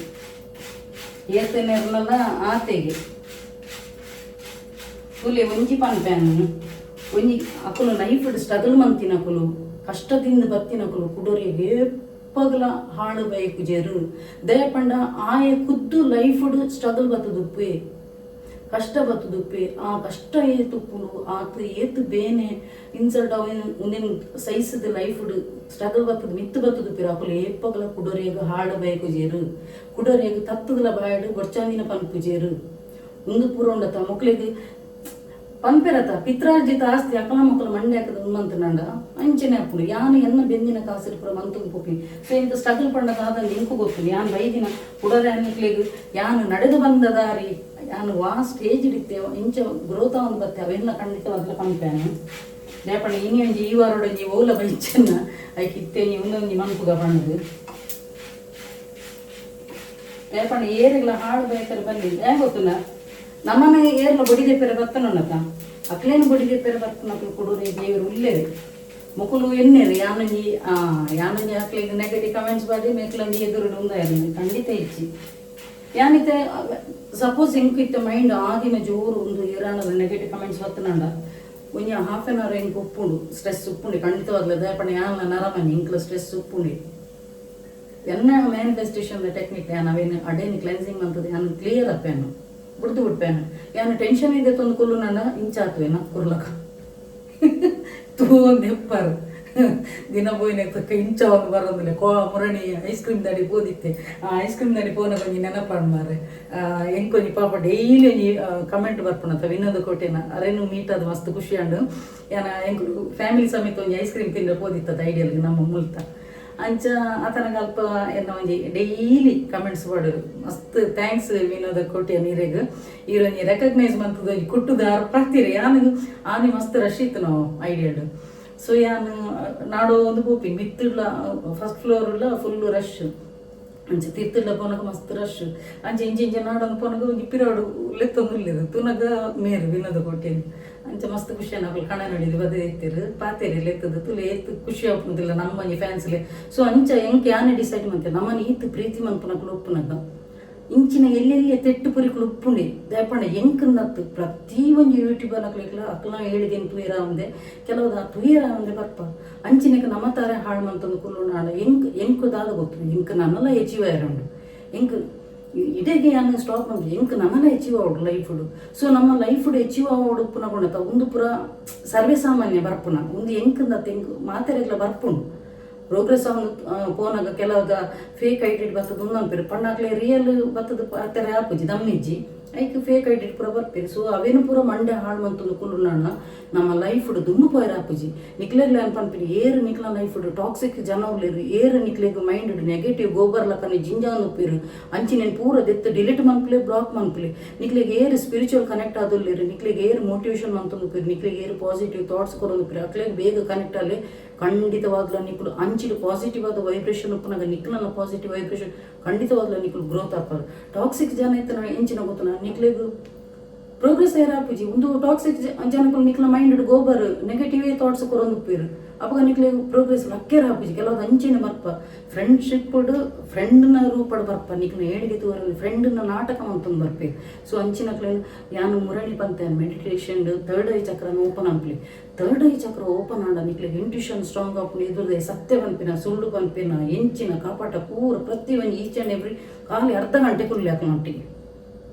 ಏರ್ತೇನೆಲ್ಲ ಆತೆಗೆ ತುಲೆ ಒಂಜಿ ಪನ್ಪ್ಯಾನ್ ಒಂಜಿ ಅಕುಲು ಲೈಫ್ ಸ್ಟ್ರಗಲ್ ಮಂತಿನ ಅಕುಲು ಕಷ್ಟದಿಂದ ಬತ್ತಿನ ಅಕುಲು ಕುಡೋರಿ ಹೇಪ್ಪಗಲ ಹಾಳು ಬೈಕು ಜೇರು ದಯಪಂಡ ಆಯ ಖುದ್ದು ಲೈಫ್ ಸ್ಟ್ರಗಲ್ ಬತ್ತದುಪ್ಪೆ ಕಷ್ಟ ಬತ್ತದುಪ್ಪೆ ಆ ಕಷ್ಟ ಏತುಪ್ಪುಡು ಆತ ಏತು ಬೇನೆ ಇನ್ಸಲ್ಟ್ ಅವ ಮುಂದಿನ ಸೈಸದ ಲೈಫ್ ಸ್ಟ್ರಗಲ್ ಬತ್ತದು ಮಿತ್ತು ಬತ್ತದುಪ್ಪಿರ ಅಕುಲು ಏಪ್ಪಗಲ ಕುಡೋರಿಯಾಗ ಹಾಳು ಬೈಕು ಜೇರು ಕುಡೋರಿಯಾಗ ತತ್ತದಲ ಬಾಯಡು ಗೊರ್ಚಾಂದಿನ ಪನ್ಪು ಜೇರು ಒಂದು ಪೂರ ಉಂಡತ ಮಕ್ಳಿಗೆ ಪಂಪೆರತ ಪಿತ್ರಾರ್ಜಿತ ಆಸ್ತಿ ಅಕ್ಕಲ ಮಕ್ಕಳು ಮಂಡೆ ಹಾಕದ ಉನ್ಮಂತನಂಡ ಅಂಚನೆ ಹಾಕೊಂಡು ಯಾನು ಎನ್ನ ಬೆಂದಿನ ಕಾಸಿರು ಪುರ ಮಂತಂದು ಪೋಪಿನಿ. ಸೊ ಇಂಥ ಸ್ಟ್ರಗಲ್ ಪಂಡದಾದಂದು ಇಂಕು ಗೊತ್ತಿಲ್ಲ ಯಾನು ಬೈದಿನ ಪುಡರೆ ಅನ್ನಕ್ಲಿಗೆ ಯಾನು ನಡೆದು ಬಂದ ದಾರಿ ಯಾನು ವಾಸ್ಟ್ ಏಜ್ ಇಡಿತ್ತೇವ ಇಂಚ ಗ್ರೋತ್ ಒಂದು ಬತ್ತೆ ಅವೆಲ್ಲ ಖಂಡಿತವಾಗ್ಲ ಪಂಪೇನು ನೇಪಣ ಇನಿ ಒಂಜಿ ಈ ವಾರೊಡಂಜಿ ಓಲ ಬೈಚನ್ನ ಐಕ್ ಇತ್ತೇನಿ ಒಂದೊಂಜಿ ಮನ್ಪುಗ ಬಣ್ಣದು ನೇಪಣ ಏರಿಗಳ ಹಾಳು ಬೇಕಾದ್ರೆ ಬಂದಿದ್ದು ಯಾಕೆ ಗೊತ್ತಿಲ್ಲ ನಮ್ಮನೆ ಏರ್ಲ ಬಡಿದೆ ಪೇರೆ ಬರ್ತನೊನ್ನತ ಅಕ್ಲೇನು ಬಡಿದೆ ಪೇರೆ ಬರ್ತನಕ್ಲು ಕೊಡೋರೆ ದೇವರು ಉಲ್ಲೇರಿ ಮುಕುಲು ಎನ್ನೇರು ಯಾನಂಜಿ ಅಕ್ಲಿಗೆ ನೆಗೆಟಿವ್ ಕಮೆಂಟ್ಸ್ ಬಾಡಿ ಮೇಕ್ಲಂಜಿ ಎದುರು ಉಂದಾಯ ಖಂಡಿತ ಇಚ್ಚಿ ಯಾನಿತೆ ಸಪೋಸ್ ಇಂಕು ಇತ್ತ ಮೈಂಡ್ ಆದಿನ ಜೋರು ಒಂದು ಇರಾನದ ನೆಗೆಟಿವ್ ಕಮೆಂಟ್ಸ್ ಬರ್ತನಂಡ ಒಂಜಿ ಹಾಫ್ ಆನ್ ಅವರ್ ಇಂಕು ಉಪ್ಪುಂಡು ಸ್ಟ್ರೆಸ್ ಉಪ್ಪುಂಡಿ ಖಂಡಿತವಾಗ್ಲ ದಯಪಣ ಯಾನ ನರಮನಿ ಇಂಕ್ಲ ಸ್ಟ್ರೆಸ್ ಉಪ್ಪುಂಡಿ ಎನ್ನ ಮ್ಯಾನಿಫೆಸ್ಟೇಷನ್ ಟೆಕ್ನಿಕ್ ನಾವೇನು ಅಡೇನು ಕ್ಲೆನ್ಸಿಂಗ್ ಅಂತದ್ದು ಯಾನು ಕ್ಲಿಯರ್ ಅಪ್ಪೇನು ಬಿಡ್ದು ಬಿಡ್ಪೇನು ಯಾನು ಟೆನ್ಷನ್ ಇದೆ ತಂದು ಕೊಲ್ಲು ನನ್ನ ಇಂಚಾತ್ವೇನ ಕುರ್ಲಕ ತೂ ಒಂದು ಹೆಪ್ಪರು ದಿನ ಬೋಯ್ನ ತಕ್ಕ ಇಂಚ ಒಂದು ಬರೋದಿಲ್ಲ ಮುರಣಿ ಐಸ್ ಕ್ರೀಮ್ ದಾಡಿ ಬೋದಿತ್ತೆ ಆ ಐಸ್ ಕ್ರೀಮ್ ದಾಡಿ ಪೋನ ಕೊಂಚ ನೆನಪಾಡು ಮಾರೆ ಎಂಕೊಂಜಿ ಪಾಪ ಡೈಲಿ ಒಂಜಿ ಕಮೆಂಟ್ ಬರ್ಪಣತ್ತ ವಿನೋದ ಕೋಟೆನ ಅರೇನು ಮೀಟ್ ಅದು ಮಸ್ತ್ ಖುಷಿ ಅಂಡು ಯಾನ ಎಂಕ್ ಫ್ಯಾಮಿಲಿ ಸಮೇತ ಒಂಜಿ ಐಸ್ ಕ್ರೀಮ್ ತಿಂದ್ರೆ ಬೋದಿತ್ತದ ಐಡಿಯಲ್ಗೆ ನಮ್ಮ ಮುಲ್ತ ಅಂಚ ಆತನಗ ಅಲ್ಪ ಎನ್ನ ಒಂಜಿ ಡೈಲಿ ಕಮೆಂಟ್ಸ್ ಮಾಡೋರು ಮಸ್ತ್ ಥ್ಯಾಂಕ್ಸ್ ವಿನೋದ ಕೋಟೆಯ ನೀರೆಗ್ ಈರೊಂಜಿ ರೆಕಗ್ನೈಸ್ ಮಂತದ ಕುಟ್ಟುದ ಅರ್ಪಾಗ್ತೀರಿ ಯಾನಿಗೆ ಆನಿ ಮಸ್ತ್ ರಶ್ ಇತ್ತು ನಾವು ಐಡಿಯಾಡು. ಸೊ ಯಾನು ನಾಡೋ ಒಂದು ಪೋಪಿ ಮಿತ್ತಿಡ್ಲ ಫಸ್ಟ್ ಫ್ಲೋರ್ಲ ಫುಲ್ ರಶ್ ಅಂಚ ತಿರ್ತಿಡ್ಲ ಪೋನಗ ಮಸ್ತ್ ರಶ್ ಅಂಚೆ ಇಂಚೆ ನಾಡೊಂದು ಪೋನಗ ಒಂಜಿ ಪಿರಾಡು ಲೆತ್ತೊಂದುಲ್ಲೆರು ತುನಗ ಮೇರು ವಿನೋದ ಕೋಟೆನ್ ಅಂಚ ಮಸ್ತ್ ಖುಷಿ ನಾವು ಕಣ ನಡಿದು ಬದೇ ಇತ್ತಿರು ಪಾತೇರಿ ಲೆತ್ತದ ತುಲೆ ಎತ್ತು ಖುಷಿ ಆಪುದಿಲ್ಲ ನಮ್ಮನಿ ಫ್ಯಾನ್ಸ್ಲೆ. ಸೊ ಅಂಚ ಎಂಕ್ ಯಾನೆ ಡಿಸೈಡ್ ಮಂತೆ ನಮ್ಮನಿ ಈತ್ ಪ್ರೀತಿ ಮನ್ಪುನಕ್ಲು ಒಪ್ಪುನಗ ಇಂಚಿನ ಎಲ್ಲೆಲ್ಲಿ ತೆಟ್ಟು ಪುರಿಕಲು ಉಪ್ಪುಂಡಿ ದಯಪಂಡ ಎಂಕಂದತ್ತು ಪ್ರತಿ ಒಂದು ಯೂಟ್ಯೂಬರ್ ಹಾಕ್ಲಿಕ್ಲ ಅಕ್ಲ ಹೇಳಿದೇನು ತುಯರ ಒಂದೆ ಕೆಲವ್ದು ತುಯರ ಒಂದೆ ಬರ್ಪ ಅಂಚಿನಕ ನಮ್ಮ ತಾರೆ ಹಾಳು ಮಂತಂದು ಕುಲ್ಲು ನಾಡ ಎಂಕುದಾದ ಗೊತ್ತು ಎಂಕ್ ನನ್ನೆಲ್ಲ ಅಚೀವ್ ಆಯ್ರಂಡು ಎಂಕ್ ಇಡೆಗೆ ಯಾನು ಸ್ಟಾಪ್ ಮಾಡಿ ಎಂಕ್ ನನ್ನೆಲ್ಲ ಅಚೀವ್ ಆವಡು ಲೈಫುಡು. ಸೊ ನಮ್ಮ ಲೈಫುಡು ಅಚೀವ್ ಆವಡು ಉಪ್ಪುನ ಕೊಣತ ಒಂದು ಪುರ ಸರ್ವೇ ಸಾಮಾನ್ಯ ಬರ್ಪುನ ಒಂದು ಎಂಕಂದತ್ತು ಎಂಕ್ ಮಾತೆರೆಗ್ಲ ಬರ್ಪುಂಡು ಪ್ರೋಗ್ರೆಸ್ ಅವನು ಫೋನಾಗ ಕೆಲವ್ದ ಫೇಕ್ ಐಡಿಟ್ ಬರ್ತದ ಒಂದೊಂದು ಪಣ್ಣಾಗ್ಲೇ ರಿಯಲ್ ಬರ್ತದ ಪಾತೆರೆ ಹಾಪುಜಿ ದಮ್ಮಿಜ್ಜಿ ಐಕ್ ಫೇಕ್ ಐಡಿಟ್ ಪೂರ ಬರ್ತೀರಿ. ಸೊ ಅವೇನು ಪೂರ ಮಂಡೆ ಹಾಳು ಮಂತಂದು ಕುಲ್ಲು ನಾನ ನಮ್ಮ ಲೈಫುಡು ದುಮ್ಮು ಪೋಯರ್ ಹಾಪುಜಿ ನಿಕ್ಲೆಗ್ಲ ಅನ್ಪನ್ಪಿರಿ ಏರು ನಿಕ್ಲ ಲೈಫುಡು ಟಾಕ್ಸಿಕ್ ಜನ ಉಳ್ಳೇರು ಏರು ನಿಕ್ಲೆಗ್ ಮೈಂಡ್ ನೆಗೆಟಿವ್ ಗೋಬರ್ ಲಕ್ಕನೆ ಜಿಂಜಾನ್ ಉಪ್ಪಿರು ಅಂಚಿನೇನು ಪೂರ ದೆತ್ತು ಡಿಲೀಟ್ ಮನ್ಪುಲೆ ಬ್ಲಾಕ್ ಮನ್ಪುಲೆ ನಿಕ್ಲೆಗ್ ಏರು ಸ್ಪಿರಿಚುವಲ್ ಕನೆಕ್ಟ್ ಆದುಲ್ಲೇರು ನಿಕ್ಲೆಗ್ ಏರು ಮೋಟಿವೇಶನ್ ಮಂತಂದುಪಿರು ನಿಕ್ಲೆಗ್ ಏರು ಪಾಸಿಟಿವ್ ಥಾಟ್ಸ್ ಕೊರೊಂದುಪಿರು ಅಕ್ಲೆಗ್ ಬೇಗ ಕನೆಕ್ಟ್ ಅಲ್ಲೇ ಖಂಡಿತವಾಗ್ಲೂ ನಿಕ್ಕಲು ಅಂಚಿಡು ಪಾಸಿಟಿವ್ ಆದ ವೈಬ್ರೇಷನ್ ಉಪ್ಪನಾಗ ನಿಕ್ಲನ್ನ ಪಾಸಿಟಿವ್ ವೈಬ್ರೇಷನ್ ಖಂಡಿತವಾಗ್ಲೂ ನಿಕ್ಕಲು ಗ್ರೋತ್ ಆಗ್ತಾರೆ. ಟಾಕ್ಸಿಕ್ ಜನ ಇತ್ತು ಎಂಚಿನ ಗೊತ್ತನ ನಿಕ್ಲೆಗು ಪ್ರೋಗ್ರೆಸ್ ಏರಾಪುಜಿ ಒಂದು ಟಾಕ್ಸಿಕ್ ಜನಗಳು ನಿಕ್ಲ ಮೈಂಡ್ ಗೋಬರ್ ನೆಗೆಟಿವ್ ಥಾಟ್ಸ್ ಕೊರೊಂದುಪ್ಪೇರು ಅವಾಗ ನಿಕ್ಲೆ ಪ್ರೋಗ್ರೆಸ್ ಲಕ್ಕೆ ರಾಪುಜಿ ಕೆಲವು ಅಂಚಿನ ಬರ್ಪ ಫ್ರೆಂಡ್ಶಿಪ್ ಫ್ರೆಂಡ್ನ ರೂಪಡ್ ಬರ್ಪ ನಿಕ್ಲ ಹೇಳಿಗೆ ತೋರಲ್ಲಿ ಫ್ರೆಂಡ್ನ ನಾಟಕ ಅಂತಂದು ಬರ್ಪೇರು. ಸೊ ಅಂಚಿನಕ್ಲೆ ಯಾನು ಮುರಣಿ ಪಂತೆ ಮೆಡಿಟೇಷನ್ ಥರ್ಡ್ ಐ ಚಕ್ರನ ಓಪನ್ ಅಂಪ್ಲಿ ಥರ್ಡ್ ಐ ಚಕ್ರ ಓಪನ್ ಆಂಡ ನಿಕ್ಲೆ ಇಂಟ್ಯೂಷನ್ ಸ್ಟ್ರಾಂಗ್ ಆಪುಂಡು ಎದುರುದೆ ಸತ್ಯ ಪನ್ಪಿನ ಸುಳ್ಳು ಪನ್ಪಿನ ಎಂಚಿನ ಕಾಪಾಟ ಪೂರ ಪ್ರತಿ ಒಂದು ಈಚ್ ಆ್ಯಂಡ್ ಎವ್ರಿ ಖಾಲಿ ಅರ್ಧ ಗಂಟೆ ಕುರ್ಲಿ ಹಾಕೊಂಡೊಟ್ಟಿಗೆ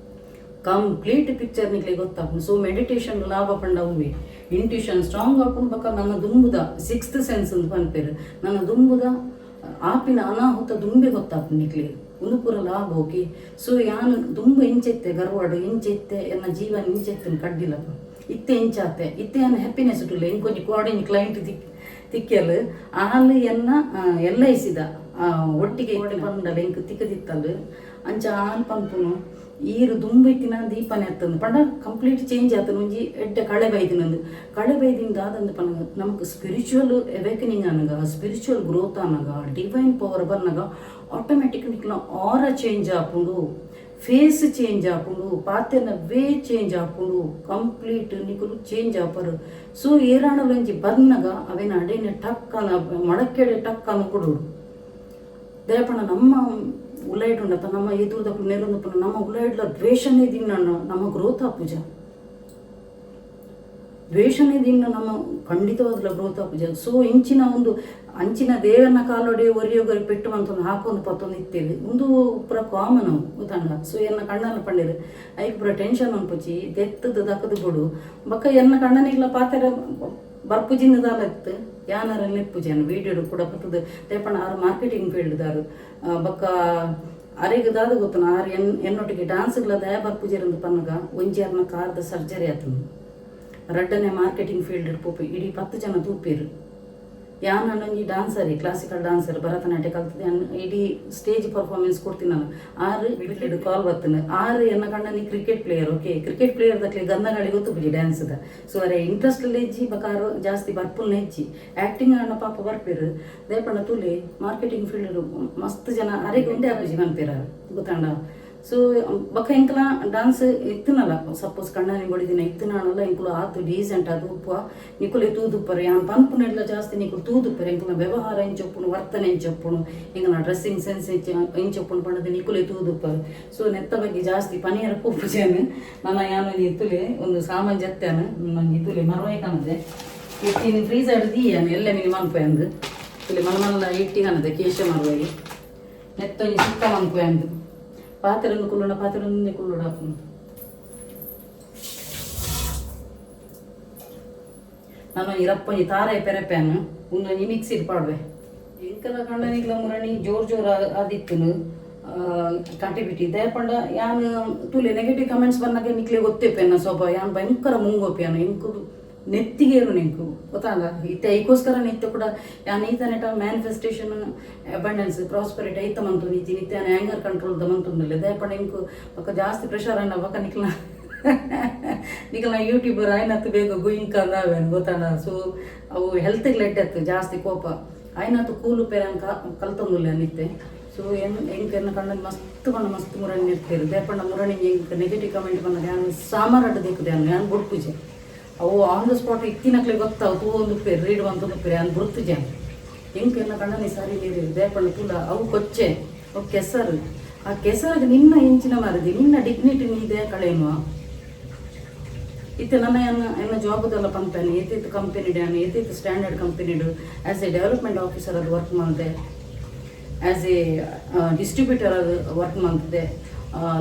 ಕಂಪ್ಲೀಟ್ ಪಿಕ್ಚರ್ ನಿಕ್ಲೆ ಗೊತ್ತಾಗ್ನು. ಸೊ ಮೆಡಿಟೇಷನ್ ಲಾಭ ಪಂಡವೇ ಇಂಟ್ಯೂಷನ್ ಸ್ಟ್ರಾಂಗ್ ಆಪುಂಡು ಬಕ್ಕ ನನ್ನ ದುಂಬುದ ಸಿಕ್ಸ್ತ್ ಸೆನ್ಸ್ ಅಂತ ಪನ್ಪೇರು ನನ್ನ ದುಂಬುದ ಆಪಿನ ಅನಾಹುತ ದುಂಬೆ ಗೊತ್ತಾಗ್ನು ನಿಕ್ಲೆ ಒಂದು ಪೂರ ಲಾಭ ಓಕೆ. ಸೊ ಯಾನು ತುಂಬ ಇಂಚೆತ್ತೆ ಗರ್ವಾಡು ಇಂಚೆತ್ತೆ ಎನ್ನ ಜೀವನ ಇಂಚೆತ್ತೆ ಕಡ್ಡಿಲ್ಲ ಇತ್ತೆ ಇಂಚಾತೆ ಇತ್ತೆ ಏನು ಹ್ಯಾಪಿನೆಸ್ ಇಟ್ಟಿಲ್ಲ ಹಿಂಗೆ ಕೊಂಚ ಕೋಡಿನ ಕ್ಲೈಂಟ್ ತಿಕ್ಕಲು ಆಲು ಎನ್ನ ಎಲ್ಲ ಇಸಿದ ಒಟ್ಟಿಗೆ ಪಂಡಲ್ಲ ಹಿಂಗೆ ತಿಕ್ಕದಿತ್ತಲ್ಲ ಅಂಚ ಆಲು ಪಂಪುನು ಈರು ದುಂಬಿಟ್ಟಿನ ದೀಪನೇ ಹತ್ತಂದು ಪಂಡ ಕಂಪ್ಲೀಟ್ ಚೇಂಜ್ ಆತನು ಒಂಜಿ ಎಡ್ಡೆ ಕಳೆ ಬೈದಿನಂದು ಕಳೆ ಬೈದಿಂದ ಆದಂದು ಪನಗ ನಮ್ಗೆ ಸ್ಪಿರಿಚುವಲ್ ಅವೇಕನಿಂಗ್ ಅನ್ನಗ ಸ್ಪಿರಿಚುವಲ್ ಗ್ರೋತ್ ಅನ್ನಗ ಡಿವೈನ್ ಪವರ್ ಬನ್ನಗ ಆಟೋಮೆಟಿಕ್ ನಿಕ್ಲ ಆರ ಚೇಂಜ್ ಆಪುಂಡು ಫೇಸ್ ಚೇಂಜ್ ಆಪುಂಡು ಪಾತೆನ ವೇ ಚೇಂಜ್ ಆಪುಂಡು ಕಂಪ್ಲೀಟ್ ನಿಕುಲು ಚೇಂಜ್ ಆಪರು. ಸೊ ಏರಾಣಲಂಜಿ ಬನ್ನಗ ಅವೇನ ಅಡೇನೆ ಟಕ್ಕನ ಮಡಕೆಡೆ ಟಕ್ಕನ ಕೊಡೋಡು ದಯಪಣ ನಮ್ಮ ಉಲೈಡ್ ಉಂಡತ ನಮ್ಮ ಎದುರುದಕ್ಕೂ ನೆರೊಂದು ಪುನಃ ನಮ್ಮ ಉಲೈಡ್ಲ ದ್ವೇಷನೇ ದಿನ ನಮ್ಮ ಗ್ರೋತ್ ಪೂಜ ದ್ವೇಷನೇ ದಿನ ನಮ್ಮ ಖಂಡಿತವಾಗ್ಲ ಗ್ರೋತ್ ಪೂಜ. ಸೊ ಇಂಚಿನ ಒಂದು ಅಂಚಿನ ದೇವನ ಕಾಲೊಡೆ ಒರಿಯೋಗರಿ ಪೆಟ್ಟು ಅಂತಂದು ಹಾಕೊಂಡು ಪತ್ತೊಂದು ಇತ್ತೇವೆ ಒಂದು ಪುರ ಕಾಮನ್ ಗೊತ್ತಂಡ. ಸೊ ಎನ್ನ ಕಣ್ಣನ್ನು ಪಂಡಿರು ಐಕ್ ಪುರ ಟೆನ್ಷನ್ ಅನ್ಪುಚಿ ದೆತ್ತದ ದಕ್ಕದು ಕೊಡು ಬಕ್ಕ ಎನ್ನ ಕಣ್ಣನಿಗ್ಲ ಪಾತ್ರೆ ಬರ್ಪುಜಿನದಾಲ ಇತ್ತು ಯಾನಾರಲ್ಲಿ ನೆಪ್ಪುಜಿ ವೀಡಿಯೋ ಕೂಡ ಬರ್ತದೆ ತೇಪಣ್ಣ ಆರು ಮಾರ್ಕೆಟಿಂಗ್ ಫೀಲ್ಡ್ದಾರು ಬಕ್ಕ ಅರೆಗದಾದ ಗೊತ್ತನ ಆರು ಎನ್ನೊಟ್ಟಿಗೆ ಡಾನ್ಸ್ಗಳ ದಯ ಬರ್ಪುಜಿರಂದು ಪನ್ನಗ ಒಂಜಿಯರ್ನ ಕಾರ್ದ ಸರ್ಜರಿ ಆತನು ರಡ್ಡನೆ ಮಾರ್ಕೆಟಿಂಗ್ ಫೀಲ್ಡ್ ಪೋಪು ಇಡೀ 10 ಜನ ತೂಪೇರು ಯಾನು ನನಗೆ ಡಾನ್ಸರಿ ಕ್ಲಾಸಿಕಲ್ ಡಾನ್ಸರ್ ಭರತನಾಟ್ಯ ಕಲ್ತದೆ ಇಡೀ ಸ್ಟೇಜ್ ಪರ್ಫಾರ್ಮೆನ್ಸ್ ಕೊಡ್ತೀನಿ ನಾನು ಆರು ಕ್ರಿಕೆಟ್ ಕಾಲ್ ಬರ್ತಾನೆ ಆರು ಎನ್ನ ಕಣ್ಣನಿ cricket player okay cricket player ದಕ್ಲೆ ಗಂಧಗಳಿಗೆ ಗೊತ್ತು ಬಿಡಿ ಡ್ಯಾನ್ಸ್ದ. ಸೊ ಅರೆ ಇಂಟ್ರೆಸ್ಟಲ್ಲಿ ಹೆಜ್ಜಿ ಬಕಾರು ಜಾಸ್ತಿ ಬರ್ಪುಲ್ನ ಹೆಜ್ಜಿ ಆ್ಯಕ್ಟಿಂಗ್ ಅಣ್ಣ ಪಾಪ ಬರ್ಪೇರು ದಯಪಣ್ಣ ತುಲಿ ಮಾರ್ಕೆಟಿಂಗ್ ಫೀಲ್ಡ್ ಮಸ್ತ್ ಜನ ಅರೆಗೆ ಒಂದೇ ಆಪಜಿ ಬಂತೇರ ಗೊತ್ತಂಡ. ಸೊ ಬಕ್ಕ ಎಂಕಲ ಡಾನ್ಸ್ ಇತ್ತನಲ್ಲ ಸಪೋಸ್ ಕಣ್ಣನಿ ಬಡಿದಿನ ಇತ್ತನಲ್ಲ ಎಂಕುಲು ಆತು ಡೀಸೆಂಟ್ ಅದು ಉಪ್ಪ ನಿಕುಲೆ ತೂದುಪ್ಪರೆ ಯಾನ್ ಪನ್ಪುನೆಲ್ಲ ಜಾಸ್ತಿ ನಿಕುಲು ತೂದುಪ್ಪರೆ ಎಂಕಲ ವ್ಯವಹಾರ ಎಂಚೊಪ್ಪುನು ವರ್ತನೆ ಎಂಚೊಪ್ಪುನು ಎಂಕಲ ಡ್ರೆಸ್ಸಿಂಗ್ ಸೆನ್ಸ್ ಎಂಚೊಪ್ಪುನು ಪಂಡದ ನಿಕುಲೆ ತೂದುಪ್ಪರು. ಸೊ ನೆತ್ತ ಬಗ್ಗೆ ಜಾಸ್ತಿ ಪನಿಯರ ಪೂಜೆನು ನನ್ನ ಯಾನು ಇತ್ತುಲೆ ಒಂದು ಸಾಮಾನು ಜತ್ತಾನು ನಂಗೆ ಇತ್ತುಲೆ ಮರವಾಯಿ ಕಾಣದೆ ಇಟ್ಟಿನ ಫ್ರೀಸ್ ಆಡ್ದೀಯಾನು ಎಲ್ಲ ಮಿನಿ ಮನ್ಪೋಯಂದು ಇಲ್ಲಿ ಮಲಮಲ್ಲ ಇಟ್ಟಿ ಕಾಣದೆ ಕೇಶ ಮರವಾಯಿ ನೆತ್ತೊಂದು ಚಿಕ್ಕ ಮನ್ಪೋಯಂದು ಪಾತ್ರೆಯನ್ನು ಕುಲ್ಲೋಣ ಪಾತ್ರೆಯನ್ನೇ ಕುಲ್ಲೋಣ ನಾನು ಇರಪ್ಪಂಜಿ ತಾರಾಯಿ ಪೆರಪೆಯನ್ನು ಒಂದೊಂಜಿ ಮಿಕ್ಸಿಡ್ ಪಾಡ್ವೆ ಎಂಕಲ ಕಣ್ಣನಿಗ್ಲ ಮುರಣಿ ಜೋರ್ ಆದಿತ್ತನು ಕಂಟಿಬಿಟಿ ದಯಪಂಡ ಯಾನು ತುಲೆ ನೆಗೆಟಿವ್ ಕಮೆಂಟ್ಸ್ ಬಂದಾಗ ನಿಕ್ಲೆ ಗೊತ್ತೇಪೆನ್ನ ಸ್ವಲ್ಪ ಯಾನ್ ಭಯಂಕರ ಮುಂಗೋಪ್ಯಾನ ಎಂಕು ನೆತ್ತಿಗೇರು ನೆಂಕು ಗೊತ್ತಲ್ಲ ಇತ್ತೆ ಐಕೋಸ್ಕರ ನಿತ್ಯ ಕೂಡ ಯಾನ್ ಈತ ನೆಟ ಮ್ಯಾನಿಫೆಸ್ಟೇಷನ್ ಅಬಂಡೆನ್ಸ್ ಪ್ರಾಸ್ಪರಿಟಿ ಐತ ಮಂತು ನೀತಿ ನಿತ್ಯ ಆ್ಯಂಗರ್ ಕಂಟ್ರೋಲ್ ದಮಂತುಂದಿಲ್ಲ ದಯಪಂಡ ಎಂಕು ಬಕ್ಕ ಜಾಸ್ತಿ ಪ್ರೆಷರ್ ಅನ್ನ ಬಕ್ಕ ನಿಕ್ಲ ಯೂಟ್ಯೂಬರ್ ಆಯ್ನತ್ತು ಬೇಗ ಗುಯಿಂಕ ಅಂದಾವೆ ಗೊತ್ತಲ್ಲ. ಸೊ ಅವು ಹೆಲ್ತಿಗೆ ಲೆಟ್ಟೆತ್ತು ಜಾಸ್ತಿ ಕೋಪ ಆಯ್ನತ್ತು ಕೂಲು ಪೇರನ್ ಕಲ್ತೊಂದಿಲ್ಲ ನಿತ್ಯ. ಸೊ ಎಂಕನ್ನ ಕಣ್ಣಲ್ಲಿ ಮಸ್ತ್ ಮುರಣಿ ಇರ್ತೀರಿ ದಯಪಂಡ ಮುರಣಿ ಎಂಕ ನೆಗೆಟಿವ್ ಕಮೆಂಟ್ ಬಂದಾಗ ಯಾನು ಸಾಮಾರಾಟ ದಿಕ್ಕದೆ ಯಾನು ಬುಡ್ಪುಜೆ ಅವು ಆನ್ ದ ಸ್ಪಾಟ್ ಇತ್ತಿನಕ್ಲೆ ಗೊತ್ತಾವು ತೂ ಒಂದು ಪೇರು ರೀಡ್ ಒಂದು ಪೇರು ಅನ್ ಬುರ್ತು ಜನ ಎಂಕೆಲ್ಲ ಕಣ್ಣನಿ ಸಾರಿ ನೀರು ದಯಪಣ್ಣ ತುಲ ಅವು ಕೊಚ್ಚೆ ಅವು ಕೆಸರು ಆ ಕೆಸರಿಗೆ ನಿನ್ನ ಹೆಂಚಿನ ಮರದಿ ನಿನ್ನ ಡಿಗ್ನಿಟಿ ನೀದೆ ಕಳೆಯುವ ಇತ್ತೆ ನನ್ನ ಎನ್ನ ಜಾಬದೆಲ್ಲ ಪಂಪೇನೆ ಏತಿತ್ತು ಕಂಪೆನಿ ಡ್ಯಾನು ಏತಿತ್ತು ಸ್ಟ್ಯಾಂಡರ್ಡ್ ಕಂಪೆನಿಡು ಆ್ಯಸ್ ಎ ಡೆವಲಪ್ಮೆಂಟ್ ಆಫೀಸರ್ ಅದು ವರ್ಕ್ ಮಾಡಿದೆ ಆ್ಯಸ್ ಎ ಡಿಸ್ಟ್ರಿಬ್ಯೂಟರ್ ಅದು ವರ್ಕ್ ಮಾಡಿದೆ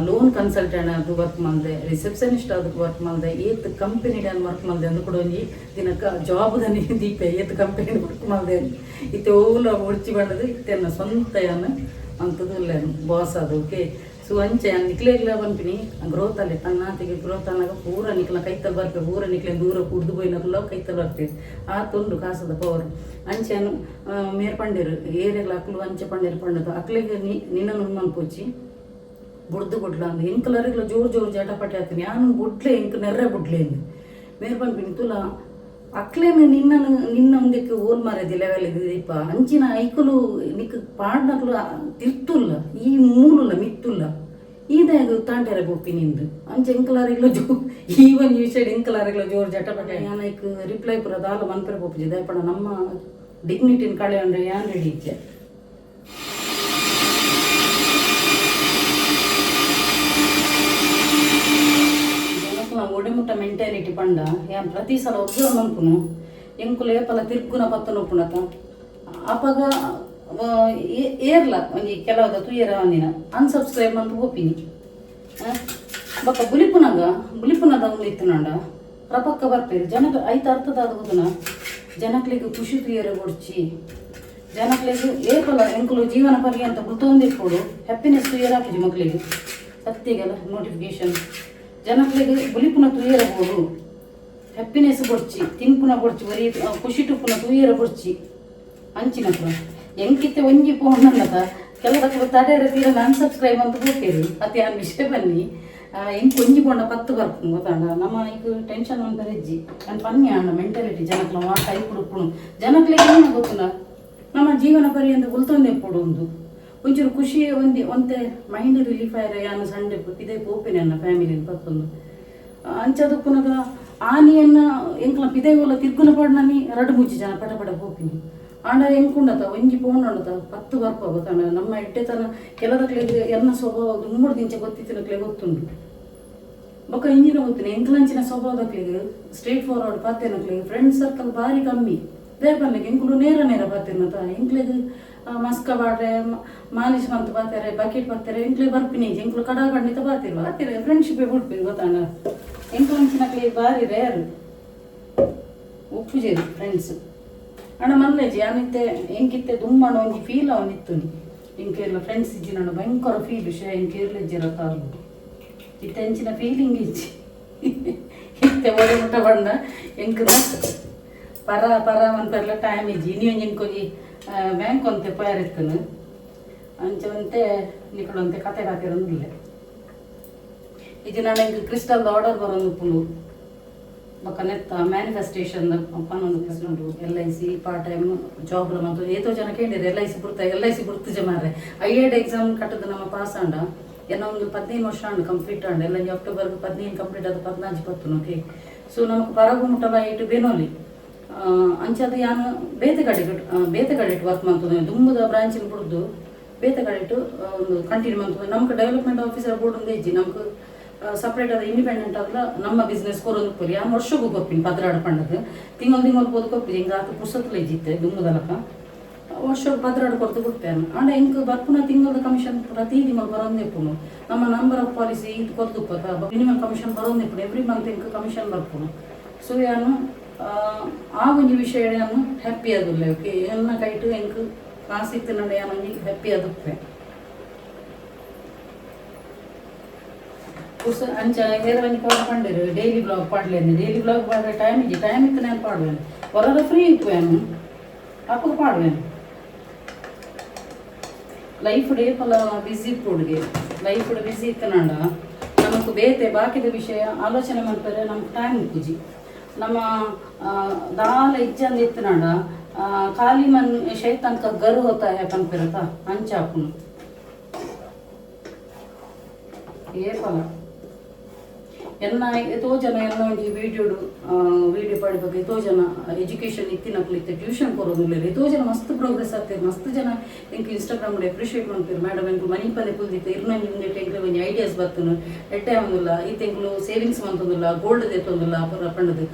ಲೋನ್ ಕನ್ಸಲ್ಟೆಂಟ್ ಅದು ವರ್ಕ್ ಮಾಡಿದೆ ರಿಸೆಪ್ಷನಿಸ್ಟ್ ಅದಕ್ಕೆ ವರ್ಕ್ ಮಾಡಿದೆ ಏತ್ ಕಂಪೆನಿ ಡ್ಯಾನ್ ವರ್ಕ್ ಮಾಡಿದೆ ಅಂದು ಕೂಡ ಒಂದು ದಿನಕ್ಕೆ ಜಾಬ್ದ ದೀಪೆ ಏತ್ ಕಂಪೆನಿ ವರ್ಕ್ ಮಾಡಿದೆ ಇತ್ತೆ ಓಲ ಒಡ್ಚಿ ಮಾಡೋದು ಇತ್ತೆನ್ನ ಸ್ವಂತ ಏನು ಅಂಥದ್ದು ಇಲ್ಲ ಬಾಸ್ ಅದು ಓಕೆ. ಸೊ ಅಂಚೆ ನಿಕ್ಲೆಗ್ಲ ಬಂಪಿನಿ ಗ್ರೋತ್ ಅಲ್ಲಿ ತನ್ನಾತಿಗೆ ಗ್ರೋತ್ ಅನ್ನಾಗ ಪೂರ ನಿಕ್ಲ ಕೈತಲ್ ಬರ್ಪೆ ಪೂರ ನಿಕ್ಲೆ ದೂರ ಕುಡ್ದು ಬೋಯ್ನಲ್ಲ ಕೈತಲ್ ಬರ್ಪೆ ಆ ತೊಂದು ಕಾಸದ ಪವರ್ ಅಂಚೆನು ಮೇರ್ ಪಂಡಿರು ಏರೆಗ್ಲ ಅಕ್ಲು ಅಂಚೆ ಪಂಡಿರು ಪಂಡದು ಅಕ್ಲೆಗೆ ನಿನ್ನನ್ನು ಮನ್ಪೋಚಿ ಬುಡ್ದು ಬುಡ್ಲ ಅಂದು ಎಂಕಲರಿಗ್ಲ ಜೋರು ಜಟಪಟೆ ಆತೀನಿ ನಾನು ಬುಡ್ಲೆ ಎಂಕ ನೆರ್ರೆ ಬುಡ್ಲೆ ಅಂದು ಮೇರ್ ಪಂಪಿನಿ ತುಲ ಅಕ್ಲೇನು ನಿನ್ನ ಒಂದಕ್ಕೆ ಓಲ್ ಮಾರದಿ ಲೆವೆಲ್ ಇದೀಪ ಅಂಚಿನ ಐಕಲು ನಿಕ್ ಪಾಡ್ನಕ್ಲು ತಿರ್ತುಲ್ಲ ಈ ಮೂಲಲ್ಲ ಮಿತ್ತುಲ್ಲ ಇದಾಗ ತಾಂಟೆರ ಗೋಪಿ ನಿಂದು ಅಂಚೆ ಎಂಕಲಾರಿಗ್ಲ ಜೋ ಈವನ್ ಯು ಶೇಡ್ ಎಂಕಲಾರಿಗ್ಲ ಜೋರ್ ಜಟಪಟ ಯಾನೈಕ್ ರಿಪ್ಲೈ ಪುರ ದಾಲ ಮನ್ಪರೆ ಗೋಪಿ ದಯಪಡ ನಮ್ಮ ಡಿಗ್ನಿಟಿನ ಕಳೆ ಅಂದ್ರೆ ಯಾನ್ ರೆಡಿ ಇದ್ದೆ ಜನಕ್ಲ ಒಡೆಮುಟ್ಟ ಮೆಂಟಾಲಿಟಿ ಪಂಡ ಯಾನ್ ಪ್ರತಿ ಸಲ ಒಬ್ಸರ್ವ್ ಮನ್ಪುನು ಎಂಕುಲು ಏಪಲ ತಿರ್ಗುನ ಪತ್ತನ ಒಪ್ಪುನತ ಅಪಗ ಏರ್ಲ ಒಂಜಿ ಕೆಲವದ ತುಯ್ಯರ ಒಂದಿನ ಅನ್ಸಬ್ಸ್ಕ್ರೈಬ್ ಅಂತ ಹೋಪಿನಿ ಬಕ್ಕ ಬುಲಿಪುನದ ಒಂದು ಇತ್ತುನಂಡ ಪ್ರಪಕ್ಕ ಬರ್ಪೇರು ಜನಕ್ಕೆ ಐತ ಅರ್ಥದ ಆಗುದನ ಜನಕ್ಲಿಗೆ ಖುಷಿ ತುಯ್ಯರ ಕೊಡ್ಚಿ ಜನಕ್ಲಿಗೆ ಏಪಲ ಎಂಕುಲು ಜೀವನ ಪರ್ಯಂತ ಗುರ್ತೊಂದಿರ್ಕೊಡು ಹ್ಯಾಪಿನೆಸ್ ತುಯ್ಯರ ಹಾಕುಜಿ ಮಕ್ಳಿಗೆ ಸತ್ತಿಗೆಲ್ಲ ನೋಟಿಫಿಕೇಶನ್ ಜನಕ್ಲಿಗೆ ಬುಲಿಪುನ ತುಯ್ಯರ ಬೋಡು ಹ್ಯಾಪಿನೆಸ್ ಕೊಡ್ಚಿ ತಿನ್ಪುನ ಕೊಡ್ಚಿ ಬರೀ ಖುಷಿ ಟುಪ್ಪುನ ತುಯ್ಯರ ಕೊಡ್ಚಿ ಅಂಚಿನತ್ರ ಎಂಕಿತ್ತೆ ಒಂಜಿ ಪೋನಲ್ಲದ ಕೆಲವಕ್ಕೆ ತಡೆಯರ ತೀರ ಅನ್ಸಬ್ಸ್ಕ್ರೈಬ್ ಅಂತ ಹೋಗ್ತೇವೆ ಅತಿ ಆ ವಿಷಯ ಬನ್ನಿ ಎಂಕ್ ಒಂಜಿ ಪೋಂಡ 10 ಬರ್ಪುನು ಗೊತ್ತಾಂಡ ನಮ್ಮ ಈಗ ಟೆನ್ಷನ್ ಒಂದು ಹೆಜ್ಜಿ ನಾನು ಪನ್ನಿ ಆಂಡ ಮೆಂಟಾಲಿಟಿ ಜನಕ್ಲ ಆ ಕೈ ಕುಡುಪುಣು ಜನಕ್ಲಿಗೆ ಏನು ಗೊತ್ತುನ ನಮ್ಮ ಜೀವನ ಪರ್ಯಂತ ಗುಲ್ತೊಂದೆ ಕೊಡು ಒಂದು ಒಂಚೂರು ಖುಷಿ ಒಂತೆ ಮೈಂಡ್ ರಿಲೀಫ್ ಆಯ್ರ ಯಾನು ಸಂಡೆ ಇದೇ ಪೋಪೇನೆ ನನ್ನ ಫ್ಯಾಮಿಲಿನ ಪತ್ತೊಂದು ಅಂಚದು ಪುನಗ ಆನಿಯನ್ನ ಎಂಕ್ಲ ಪಿದೇಗೋಲ ತಿರ್ಗುನ ಪಡ್ನನಿ 2-3 ಜನ ಪಟ ಪೋಪಿನಿ ಆಂಡ ಎಂಕುಂಡತ ಒಂಜಿ ಪೋಂಡತ 10 ಬರ್ಪ ಗೊತ್ತಾಂಡ ನಮ್ಮ ಎಡ್ಡೆತನ ಕೆಲದಕ್ಲೆಗ್ ಎನ್ನ ಸ್ವಭಾವ ದುಮ್ಮುಡು ದಿಂಚೆ ಗೊತ್ತಿತ್ತಿನಕ್ಲೆ ಗೊತ್ತುಂಡು ಬೊಕ್ಕ ಇಂಜಿನ ಗೊತ್ತಿನ ಎಂಕ್ಲಂಚಿನ ಸ್ವಭಾವದಕ್ಲೆಗ್ ಸ್ಟ್ರೇಟ್ ಫಾರ್ವರ್ಡ್ ಪಾತೇನಕ್ಲೆಗ್ ಫ್ರೆಂಡ್ ಸರ್ಕಲ್ ಬಾರಿ ಕಮ್ಮಿ ದೇಪನ್ಲೆಗ್ ಎಂಕುಲು ನೇರ ಪಾತೇನತ ಎಂಕ್ಲೆಗ್ ಮಸ್ಕ ಬಾಡ್ರೆ ಮಾಲಿಶ್ ಬಂತು ಪಾತಾರೆ ಬಕೆಟ್ ಬರ್ತಾರೆ ಎಂಕ್ಲೆ ಬರ್ಪಿನಿ ಎಂಕ್ಲು ಕಡಾ ಖಂಡಿತ ಬಾತಿರ ಫ್ರೆಂಡ್ಶಿಪ್ಪೇ ಬಿಡ್ಪೇರು ಗೊತ್ತಾಂಡ ಎಂಕ್ಲಂಚಿನಕ್ಲೆ ಬಾರಿ ರೇರ್ ಉಪ್ಪುಜೇರು ಫ್ರೆಂಡ್ಸ್ ಅಣ್ಣ ಮಲ್ಲೇಜಿ ಅನಿತ್ತೆ ಎಂಕಿತ್ತೆ ದುಮ್ಮಣ್ಣ ಒಂಜಿ ಫೀಲ್ ಅವನಿತ್ತು ಇಂಕೆಲ್ಲ ಫ್ರೆಂಡ್ಸ್ ಇಜ್ಜಿ ನಾನು ಭಯಂಕರ ಫೀಲ್ ವಿಷಯ ಎಂಕೆ ಇರ್ಲಿಜ್ಜಿರ ಕಾಲು ಇತ್ತೆ ಎಂಚಿನ ಫೀಲಿಂಗ್ ಇಜ್ಜಿ ಇತ್ತೆ ಒಡೆ ಮುಟ್ಟ ಬಣ್ಣ ಎಂಕದ ಪರ ಅಂತೆಲ್ಲ ಟೈಮ್ ಇಜ್ಜಿ ಇನಿ ಒಂಜಿ ಎಂಕೊಂಜಿ ಬ್ಯಾಂಕ್ ಅಂತೆ ಪಯರಿತ್ತನು ಅಂಚವಂತೆ ನಿಕಡಂತೆ ಕತೆ ಕಾತಿರಂದಿಲ್ಲ ಇಜ್ಜಿ ನಾನು ಎಂಕ್ ಕ್ರಿಸ್ಟಲ್ದ ಆರ್ಡರ್ ಬರೋದು ಪುಲು ಬೊಕ್ಕ ನೆತ್ತ ಮ್ಯಾನಿಫೆಸ್ಟೇಷನ್ ಪನ್ನೊಂದು LIC ಪಾರ್ಟ್ ಟೈಮ್ ಜಾಬ್ ಮತ್ತು ಏತೋ ಜನ ಕೇಳಿರಿ LIC ಬುಡ್ತುಜ ಮಾರ್ರೆ IAD ಎಕ್ಸಾಮ್ ಕಟ್ಟದು ನಮ್ಮ ಪಾಸ್ ಆಂಡ ಎನ್ನ ಒಂದು 15 ವರ್ಷ ಆಂಡ ಕಂಪ್ಲೀಟ್ ಆಂಡ ಎಲ್ಲ ಅಕ್ಟೋಬರ್ 15 ಕಂಪ್ಲೀಟ್ ಅದು 14 ಓಕೆ ಸೊ ನಮಗೆ ಪರಗು ಮುಟ್ಟಲ ಇಟ್ಟು ಬೇನೋಲಿ ಅಂಚದು ಯಾನು ಬೇತೆಗಡಿಟ್ಟು ವರ್ಕ್ ಮಾಡ್ತದೆ ದುಂಬುದ ಬ್ರಾಂಚಿನ ಬಿಡ್ದು ಬೇತೆಗಡಿಟ್ಟು ಒಂದು ಕಂಟಿನ್ಯೂ ಮಾಡ್ತದೆ ನಮ್ಗೆ ಡೆವಲಪ್ಮೆಂಟ್ ಆಫೀಸರ್ ಬೋರ್ಡ್ ಒಂದು ಇಜ್ಜಿ ನಮ್ಗೆ ಸಪ್ರೇಟ್ ಆದ ಇಂಡಿಪೆಂಡೆಂಟ್ ಆಗಲ ನಮ್ಮ ಬಿಸ್ನೆಸ್ ಕೊರೋದು ಪುರಿ ಆ ವರ್ಷಕ್ಕೂ ಗೊಪ್ಪಿನಿ ಪದ್ರಾಡ ಪಂಡದು ತಿಂಗಳು ಬೋದು ಕೊಪ್ಪಿರಿ ಹಿಂಗೆ ಆತ ಪುಸ್ತಕಲು ಇಜ್ಜಿತ್ತೆ ದುಮ್ಮದಲಕ ವರ್ಷಕ್ಕೆ ಪದ್ರಾಡ ಕೊಡ್ತು ಕೊಡ್ತೇನೆ ಆಂಡ ಇಂಕ ಬರ್ಪುನ ತಿಂಗಳದ ಕಮಿಷನ್ ಪ್ರತಿ ತಿಂಗಳು ಬರೋದೇ ಪುನು ನಮ್ಮ ನಂಬರ್ ಆಫ್ ಪಾಲಿಸಿ ಇದು ಕೊಡ್ತು ಮಿನಿಮಮ್ ಕಮಿಷನ್ ಬರೋದೇ ಪುನು ಎವ್ರಿ ಮಂತ್ ಇಂಕ ಕಮಿಷನ್ ಬರ್ಪುನು ಸೊ ಯಾನು ಆ ಒಂದು ವಿಷಯ ನಾನು ಹ್ಯಾಪಿ ಆದಿಲ್ಲ ಓಕೆ ಎಲ್ಲ ಕೈಟು ಎಂಕ್ ಕಾಸಿತ್ತು ನಡೆ ಯಾನು ಹ್ಯಾಪಿ ಆದುಪ್ಪೆ ಅಂಚ ಹೇರವನಿ ಪಾಡ್ಕೊಂಡಿರು ಡೈಲಿ ಬ್ಲಾಗ್ ಪಾಡ್ಲೇನು ಡೈಲಿ ಬ್ಲಾಗ್ ಪಾಡ್ರೆ ಟೈಮ್ ಇತ್ತು ನಾನು ಪಾಡುವೇನು ಹೊರದ ಫ್ರೀ ಇಪ್ಪೇನು ಅಪ್ಪಗ ಪಾಡುವೇನು ಲೈಫ್ ಡೇ ಪಲ ಬಿಸಿ ಇಪ್ಪುಡ್ಗೆ ಲೈಫ್ ಬಿಸಿ ಇತ್ತನಂಡ ನಮಕ್ ಬೇತೆ ಬಾಕಿದ ವಿಷಯ ಆಲೋಚನೆ ಮಾಡ್ತಾರೆ ನಮ್ಗೆ ಟೈಮ್ ಪೂಜಿ ನಮ್ಮ ದಾಲ ಇಜ್ಜಂದು ಇತ್ತನಂಡ ಖಾಲಿ ಮನ್ ಶೈತಾನ್ಕ ಗರು ಹೋತಾ ಯಾಕಂತಿರತ್ತ ಅಂಚಾಪುನು ಏ ಫಲ ಎನ್ನ ಎಷ್ಟೋ ಜನ ಎಲ್ಲ ಒಂದು ವಿಡಿಯೋ ಪಡಿ ಬಗ್ಗೆ ಎಷ್ಟೋ ಜನ ಎಜುಕೇಷನ್ ಇತ್ತಿನಕ್ಲಿತ್ತೆ ಟ್ಯೂಷನ್ ಕೊರೋದಿಲ್ಲ ಎಷ್ಟೋ ಜನ ಮಸ್ತ್ ಪ್ರೋಗ್ರೆಸ್ ಆಗ್ತಾರೆ ಮಸ್ತ್ ಜನ ಎಂಕ್ ಇನ್ಸ್ಟಾಗ್ರಾಮ್ ಅಪ್ರಿಷಿಯೇಟ್ ಮಾಡ್ತೀರಿ ಮೇಡಮ್ ಎಂಕು ಮನಿ ಪನೆ ಕುಲ್ದಿತ್ತು ಇರ್ನಂಗೆ ಹಿಂಗೆ ಟೆಂಕ್ಲೆ ಒಂದು ಐಡಿಯಾಸ್ ಬರ್ತನು ಎಟ್ಟೆ ಆಗೋದಿಲ್ಲ ಈ ತಿಂಗಳು ಸೇವಿಂಗ್ಸ್ ಮಂತಂದಿಲ್ಲ ಗೋಲ್ಡ್ ಎತ್ತೊಂದಿಲ್ಲ ಪಂಡದು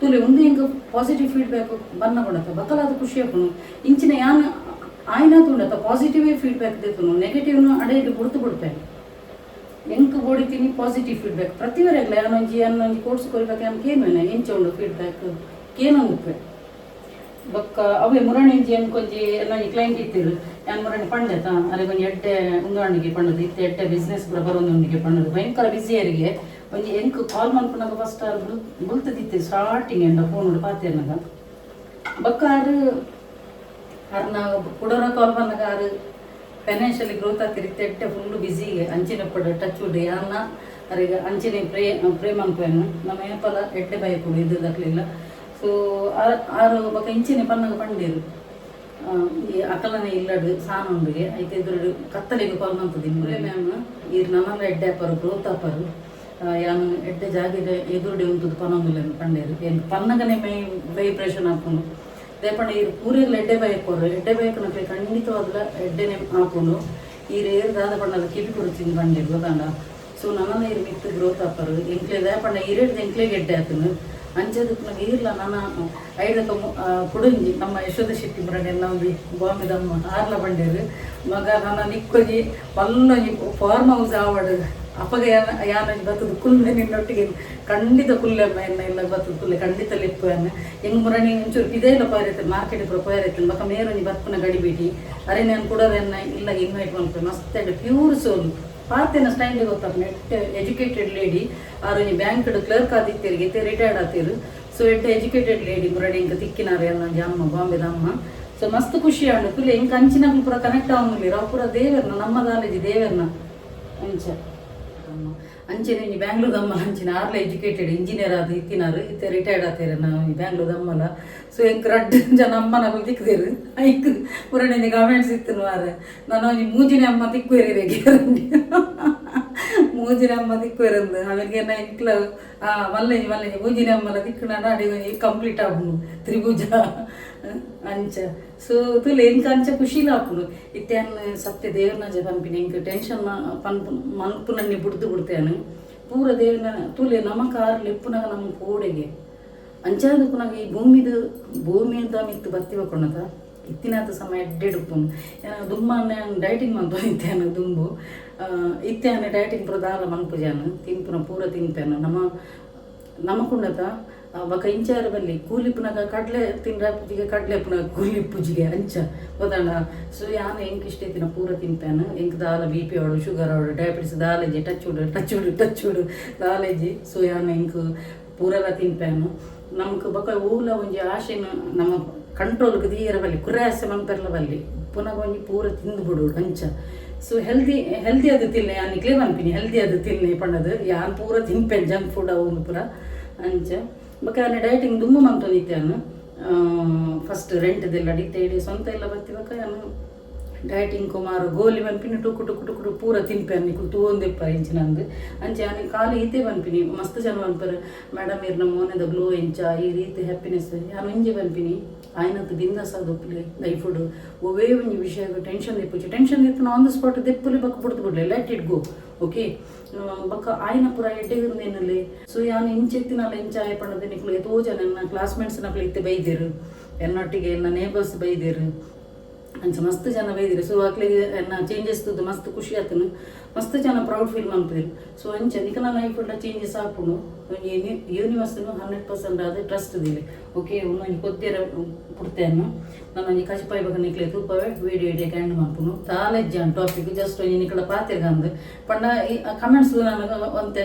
ತುಲಿ ಒಂದು ಹಿಂಗೆ ಪಾಸಿಟಿವ್ ಫೀಡ್ಬ್ಯಾಕ್ ಬನ್ನ ಕೊಡತ್ತ ಬಕ್ಕಲಾದ ಖುಷಿ ಹಾಕೋನು ಇಂಚಿನ ಯಾನು ಆಯ್ನ ತುಂಡತ್ತ ಪಾಸಿಟಿವೇ ಫೀಡ್ಬ್ಯಾಕ್ ದೇತನು ನೆಗೆಟಿವ್ನು ಅಡೆಯಲ್ಲಿ ಬಿಡ್ತೇನೆ ಎಂಕ್ ಬೋಡಿತೀನಿ ಪಾಸಿಟಿವ್ ಫೀಡ್ಬ್ಯಾಕ್ ಪ್ರತಿವರೆಗ್ಲ ಅನ್ನೊಂಜಿ ಕೋರ್ಸ್ ಕೊರಿಬೇಕು ನಮ್ಗೆ ಏನು ಎಂಚೊಂಡು ಫೀಡ್ಬ್ಯಾಕ್ ಕೇನೊಂದುಪ್ಪೆ ಬೊಕ್ಕ ಅವೇ ಮುರಣಿ ಇಂಜಿ ಅನ್ಕೊಂಜಿ ಎಲ್ಲ ಕ್ಲೈಂಟ್ ಇತ್ತಿರು ನಾನು ಮುರಣಿ ಪಂಡೆತ ಅರೆ ಒಂಜಿ ಎಡ್ಡೆ ಉಂಗಾಣಿಗೆ ಪಂಡದು ಇತ್ತೆ ಎಡ್ಡೆ ಬಿಸ್ನೆಸ್ ಕೂಡ ಬರೋಂದಿಗೆ ಪಂಡದು ಭಯಂಕರ ಬಿಸಿಯರಿಗೆ ಒಂಜಿ ಎಂಕ್ ಕಾಲ್ ಮನ್ಪುನಾಗ ಫಸ್ಟ್ ಬುಲ್ತದಿತ್ತೆ ಸ್ಟಾರ್ಟಿಂಗ್ ಎಂಡ ಫೋನ್ ಪಾತೇನಗ ಬೊಕ್ಕ ಆರು ನಾವು ಕುಡೋರ ಕಾಲ್ ಬಂದಾಗ ಆರು ಫೈನಾನ್ಷಿಯಲಿ ಗ್ರೋತ್ ಆಗ್ತಿರುತ್ತೆ ಎಟ್ಟೆ ಫುಲ್ಲು ಬಿಸಿಗೆ ಅಂಚಿನ ಪಡ ಟಚ್ ಉಡ್ರಿ ಅನ್ನ ಅರಿಗೆ ಅಂಚಿನ ಪ್ರೇಮ ಅನ್ಪೇನು ನಮ್ಮ ಏಪಲ ಎಟ್ಟೆ ಬಯ ಕೂಡ ಇದ್ದದಾಗಲಿಲ್ಲ ಸೊ ಆರು ಬೊಕ್ಕ ಇಂಚಿನ ಪನ್ನಾಗ ಪಂಡೇರು ಈ ಅಕಲನೆ ಇಲ್ಲಡು ಸಾನುಂಡಿಗೆ ಐತೆ ಎದುರು ಕತ್ತಲೆಗೆ ಕೊಲ್ಲಂತದ್ದು ಇಮ್ಮರೆ ಮ್ಯಾಮ್ ಈ ನನ್ನೆಲ್ಲ ಎಡ್ಡೆ ಅಪ್ಪರು ಗ್ರೋತ್ ಅಪ್ಪರು ಯಾನು ಎಡ್ಡೆ ಜಾಗದ ಎದುರುಡೆ ಉಂಟು ಪನೊಂದುಲ್ಲ ಕಂಡೇರು ಏನು ಪನ್ನಗನೆ ಮೈ ವೈಬ್ರೇಷನ್ ಹಾಕೊಂಡು ದೇಪಣ್ಣ ಈ ಪೂರೆಲ್ಲ ಎಡ್ಡೆ ಬೈಕೋರು ಎಡ್ಡೆ ಬೈಕನಕ್ಕೆ ಖಂಡಿತವಾದ ಎಡ್ಡೆನೆ ಹಾಕೊಂಡು ಈ ರೇರು ದಾದ ಪಣ್ಣದ ಕಿಪಿ ಕುಡಿಚಿಂದು ಕಂಡೇರು ಗೊತ್ತಾಂಡ ಸೊ ನನ್ನನ್ನ ಇರು ಮಿತ್ತು ಗ್ರೋತ್ ಅಪ್ಪರು ಎಂಕ್ಲೆ ದೇಪಣ್ಣ ಈರೇಡ್ದು ಎಂಕ್ಲೆ ಗೆಡ್ಡೆ ಆತನು ಅಂಚದಕ್ಕೆ ನನಗೆ ಇರಲ್ಲ ನಾನು ಐದಕ್ಕೆ ಕುಡುಂಜಿ ನಮ್ಮ ಯಶೋಧ ಶೆಟ್ಟಿ ಬರಡೆಲ್ಲ ಒಂದು ಬಾಂಬೆ ದಮ್ಮ ಆರ್ಲ ಬಂಡೇರು ಮಗ ನನ್ನ ನಿಕ್ಕೋಜಿ ಪಲ್ಲೊಂಜಿ ಫಾರ್ಮ್ ಹೌಸ್ ಆವಾಡು ಅಪ್ಪಗೆ ಯಾನ ಬತ್ತದು ಕುಲ್ಲೆ ನಿನ್ನೊಟ್ಟಿಗೆ ಖಂಡಿತ ಕುಲ್ಲೆಮ್ಮ ಎನ್ನ ಇಲ್ಲ ಬತ್ತದು ಕುಲ್ಲೆ ಖಂಡಿತ ಲೆಪ್ಪು ಎನ್ನ ಹೆಂಗೆ ಮುರಣಿ ಒಂಚೂರು ಇದೇ ಇಲ್ಲ ಪಾರೈತೆ ಮಾರ್ಕೆಟ್ ಪುರ ಪಾರೈತೆ ಮಕ್ಕ ಮೇರೊಂಜಿ ಬಪ್ಪನ ಗಡಿಬೇಟಿ ಅರೆ ನಾನು ಕೊಡೋದನ್ನ ಇಲ್ಲ ಇನ್ವೈಟ್ ಮಾಡ್ತೇವೆ ಮಸ್ತ್ ಪ್ಯೂರ್ ಸೋಲು ಪಾತೇನ ಸ್ಟೈಲಿಗೆ ಗೊತ್ತಾಗ ನೆಟ್ ಎಜುಕೇಟೆಡ್ ಲೇಡಿ ಆರು ಬ್ಯಾಂಕ್ ಕ್ಲರ್ಕ್ ಆದಿತ್ಯರಿಗೆ ರಿಟೈರ್ಡ್ ಆತಿರು ಸೊ ಎಡ್ಡೆ ಎಜುಕೇಟೆಡ್ ಲೇಡಿ ಮುರಡಿ ಇಂಕ ತಿಕ್ಕಿನಾರ ಎಲ್ಲ ಜಮ್ಮ ಬಾಂಬೆದ ಅಮ್ಮ ಸೊ ಮಸ್ತ್ ಖುಷಿ ಆಂಡು ತುಲೆ ಇಂಕ ಅಂಚಿನಾಗ್ಲು ಪೂರ ಕನೆಕ್ಟ್ ಆಗೋಂಗಿಲ್ಲ ಅವು ಪೂರ ದೇವರ್ನ ನಮ್ಮ ಕಾಲೇಜ್ ದೇವರ್ನ ಅಂಚ ಅಂಚೆನೆ ಈ ಬ್ಯಾಂಗ್ಳೂರ್ ದಮ್ಮಲ ಅಂಚಿನ ಆರ್ಲ ಎಜುಕೇಟೆಡ್ ಇಂಜಿನಿಯರ್ ಆದ ಇತ್ತಿನಾರು ಇತ್ತೆ ರಿಟೈರ್ಡ್ ಆತೇರ ನಾವು ಈ ಬ್ಯಾಂಗ್ಳೂರ್ ದಮ್ಮಲ ಸೊ ಎಂಕ್ ರಡ್ಡು ಜನ ಅಮ್ಮನ ತಿಕ್ಕದೇರು ಐಕ್ ಪುರಾಣಿ ಕಮೆಂಟ್ಸ್ ಇತ್ತು ಮಾರೆ ನಾನು ಈ ಮೂಜಿನ ಅಮ್ಮ ತಿಕ್ಕುವೇರಿ ಗ್ಯಾರಂಟಿ ಮೂಜಿನ ಅಮ್ಮ ತಿಕ್ಕುವೇರಂದು ಆಮೇಲೆ ನಾ ಇಂಕ್ಲ ಮಲ್ಲೆಂಜಿ ಮೂಜಿನ ಅಮ್ಮಲ ತಿಕ್ಕಣ ನಾಡಿ ಕಂಪ್ಲೀಟ್ ಆಗ್ನು ತ್ರಿಭುಜ ಅಂಚ ಸೊ ತುಲೆ ಎಂಕ ಅಂಚ ಖುಷಿಲ ಹಾಕುನು ಇತ್ತೇನು ಸತ್ಯ ದೇವ್ರನ ಜ ಪಂಪಿನ ಎಂಕ ಟೆನ್ಷನ್ ಮನ್ಪುನನ್ನಿ ಬುಡ್ದು ಬಿಡ್ತೇನೆ ಪೂರ ದೇವ್ರನ ತುಲೆ ನಮಕ ಆರ್ಲಿ ಎಪ್ಪುನಾಗ ನಮ್ಮ ಕೋಡೆಗೆ ಅಂಚಾದಕ್ಕೂ ನಾವು ಈ ಭೂಮಿದ ಮಿತ್ತು ಬತ್ತಿ ಬಕ್ಕೊಂಡದ ಇತ್ತಿನಾದ ಸಮಯ ಎಡ್ಡೆಡುಪ್ಪುನು ದುಮ್ಮನೆ ಡೈಟಿಂಗ್ ಮಂತು ಇತ್ತೇನು ದುಂಬು ಇತ್ತೇನೆ ಡೈಟಿಂಗ್ ಪುರ ದಾಲ ಮನ್ಪುಜಾನು ತಿಂಪುನ ಪೂರ ತಿಂಪೇನು ನಮಕುಂಡತ ಬಕ ಇಂಚಾರ ಬಲ್ಲಿ ಕೂಲಿಪ್ಪುನಾಗ ಕಡ್ಲೆ ತಿಂಡ್ರಾಪಿಗೆ ಕಡ್ಲೆ ಪುನಗ ಕೂಲಿಪ್ಪುಜಿಗೆ ಅಂಚ ಗೊತ್ತಾಂಡ ಸೊ ಯಾನು ಎಂಕ್ ಇಷ್ಟ ಐತಿನ ಪೂರ ತಿಂಪೇನು ಎಂಕ್ ದಾಲ ಬಿ ಪಿ ಅವಳು ಶುಗರ್ ಅವಳು ಡಯಾಬಿಟಿಸ್ ದಾಲೇಜಿ ಟಚ್ ಉಡು ದಾಲೇಜಿ ಸೊ ಯಾನು ಎಂಕ್ ಪೂರೆಲ್ಲ ತಿಂಪೇನು ನಮ್ಗೆ ಬಕ ಊಲ ಒಂಜಿ ಆಶೆನ ನಮ್ಮ ಕಂಟ್ರೋಲ್ಗೆ ತೀರ ಬಲ್ಲಿ ಕುರಾಸೆ ಮಂಪೆರ್ಲ ಬಲ್ಲಿ ಪುನಃ ಒಂಜಿ ಪೂರ ತಿಂದು ಬಿಡೋಡು ಅಂಚ ಸೊ ಹೆಲ್ದಿ ಅದು ತಿನ್ನೆ ಯಾನ್ ನಿಕ್ಲೇ ಬಂಪಿನಿ ಹೆಲ್ದಿ ಅದು ತಿನ್ನೆ ಪಣ್ಣದು ಯಾನ್ ಪೂರ ತಿನ್ಪೇನು ಜಂಕ್ ಫುಡ್ ಅವು ಪೂರ ಅಂಚ ಬಕ ಡೈಟಿಂಗ್ ದುಮ್ಮು ಮಂತು ನಿತ್ಯಾನು ಫಸ್ಟ್ ರೆಂಟ್ದೆಲ್ಲ ಡಿತ್ತೇಡಿ ಸ್ವಂತ ಎಲ್ಲ ಬರ್ತಿವಾಗ ನಾನು ಡೈಟಿಂಗ್ ಕುಮಾರು ಗೋಲಿ ಬಂಪಿನಿ ಟುಕು ಪೂರ ತಿನ್ಪೇನು ನಿಕ್ಲು ತೂಂದೆಪ್ಪ ಇಂಚಿನಂದು ಅಂಚೆ ನಾನು ಖಾಲಿ ಈತೆ ಬಂಪಿನಿ ಮಸ್ತ್ ಜನ ಬಂಪರು ಮೇಡಮ್ ಇರ್ ನಮ್ಮ ಮೋನೆದ ಗ್ಲೋ ಇಂಚ ಈ ರೀತಿ ಹ್ಯಾಪಿನೆಸ್ ಯಾನು ಇಂಜೆ ಬಂಪಿನಿ ಆಯ್ನತ್ತು ಬಿಂದಾಸ್ ಆದೊಪ್ಪಲೆ ಲೈಫುಡ್ ಒವೇ ಒಂಜಿ ವಿಷಯ ಟೆನ್ಷನ್ ಇತ್ತು ಆನ್ ದ ಸ್ಪಾಟ್ ದೆಪ್ಪಲೆ ಬಕ್ಕ ಬಿಡ್ತು ಬಿಡ್ಲೆ ಲೆಟ್ ಇಟ್ ಗೋ ಓಕೆ ಬಕ್ಕ ಆಯ್ನ ಪುರ ಎಡ್ಡೆಗಿರುದೇನಲ್ಲಿ ಸೊ ಯಾನು ಇಂಚೆತ್ತಿನಲ್ಲ ಇಂಚ ಆಯ್ ಪಣ್ಣದೆ ನಿಕ್ಲು ಎತೋ ಜನ ನನ್ನ ಕ್ಲಾಸ್ಮೇಟ್ಸ್ ನಕ್ಲು ಇತ್ತೆ ಬೈದೇರು ಎನ್ನೊಟ್ಟಿಗೆ ನನ್ನ ನೇಬರ್ಸ್ ಬೈದೇರು ಅಂಚ ಮಸ್ತ್ ಜನ ಬೈದಿರು ಸೊ ಅಕ್ಲಿಗೆ ಎನ್ನ ಚೇಂಜಸ್ ತುದ್ದು ಮಸ್ತ್ ಖುಷಿ ಆತನು ಮಸ್ತ್ ಜನ ಪ್ರೌಡ್ ಫೀಲ್ ಮಾಡ್ತಿದ್ರು ಸೊ ಅಂಚ ನಿಕ ನನ್ನ ಲೈಫ್ ಚೇಂಜಸ್ ಹಾಕೊಂಡು ಯೂನಿವರ್ಸ್ನು 100% ಆದ ಟ್ರಸ್ಟ್ ದಿಲೆ ಓಕೆ ಒಂದೊಂದು ಕೊದ್ದೇರ ಪುಡ್ತೇನು ನನ್ನೊಂದು ಕಚಿಪಾಯಿ ಬಗ್ಗೆ ನಿಕ್ಲೆ ತೂಪವೇ ವಿಡಿಯೋ ಕ್ಯಾಂಡ್ ಮಾಡ್ಕೊಂಡು ತಾಲೆಜ್ಜ ಟಾಪಿಕ್ ಜಸ್ಟ್ ಒಂಜಿ ನಿಕಲ ಪಾತಿರ್ಗಂದು ಪಂಡ ಈ ಕಮೆಂಟ್ಸ್ ನನಗೆ ಒಂತೆ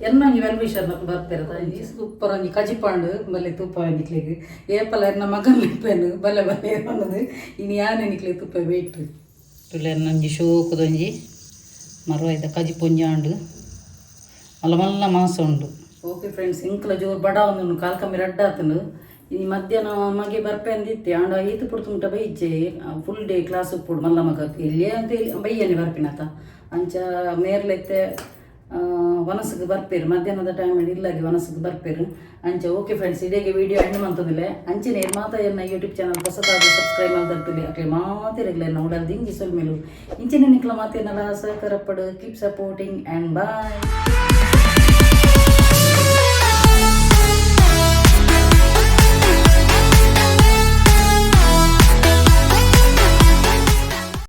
ಎನ್ನೊಂಜಿ ವೆಲ್ವಿಷರ್ ನಕ್ಲು ಬರ್ತಿರತ್ತ ಈ ಸೂಪರ್ ಒಂಜಿ ಕಜಿಪಾಂಡು ಬಲ್ಲೆ ತೂಪವೇ ನಿಕ್ಲಿಗೆ ಏಪಲ ಎನ್ನ ಮಗನ ಲಿಪ್ಪೇನು ಬಲ್ಲೆ ಅನ್ನೋದು ಇನ್ನು ಯಾನೇ ನಿಕ್ಲೆ ತುಪ್ಪ ವೇಟ್ ತುಲೆ ನಂಜಿ ಶೋಕದೊಂಜಿ ಮರವಾಯ್ದ ಕಜಿ ಪೊಂಜಾಂಡು ಮಲ್ಲ ಮಾಸ ಉಂಡು ಓಕೆ ಫ್ರೆಂಡ್ಸ್ ಇಂಕ್ಲ ಜೋರು ಬಡ ಒಂದು ಕಾಲ್ಕಮ್ಮಿ ರಡ್ಡಾತನು ಈ ಮಧ್ಯಾಹ್ನ ಮಗೆ ಬರ್ಪೆಂದಿತ್ತೆ ಆಂಡ ಈತು ಪುಡ್ತುಂಟ ಬೈಜೆ ಫುಲ್ ಡೇ ಕ್ಲಾಸ್ ಉಪ್ಪುಡು ಮಲ್ಲ ಮಗ ಇಲ್ಲೇ ಅಂತ ಬೈಯನೆ ಬರ್ಪಿನತ ಅಂಚ ಮೇರ್ಲೆತ್ತೆ ವನಸ್ಗೆ ಬರ್ಪೇರು ಮಧ್ಯಾಹ್ನದ ಟೈಮ್ ಇಲ್ಲಾಗಿ ವನಸ್ಗೆ ಬರ್ಪೇರು ಅಂಚ ಓಕೆ ಫ್ರೆಂಡ್ಸ್ ಇದೇಗೆ ವಿಡಿಯೋ ಎಂಡ್ ಮಂತದಿಲ್ಲ ಅಂಚಿನ ಮಾತಾ ಎನ್ನ ಯೂಟ್ಯೂಬ್ ಚಾನಲ್ ಹೊಸದಾಗಿ ಸಬ್ಸ್ಕ್ರೈಬ್ ಮಾಡ್ತಿರ್ಲಿ ಅಕ್ಲೆ ಮಾತಿರಲಿಲ್ಲ ನೋಡಲ್ ದಿಂಗಿ ಸೊಲ್ಮೇಲು ಇಂಚಿನ ನಿಕ್ಲ ಮಾತೇನಲ್ಲ ಸಹಕಾರ ಪಡು ಕೀಪ್ ಸಪೋರ್ಟಿಂಗ್ ಆ್ಯಂಡ್ ಬಾಯ್.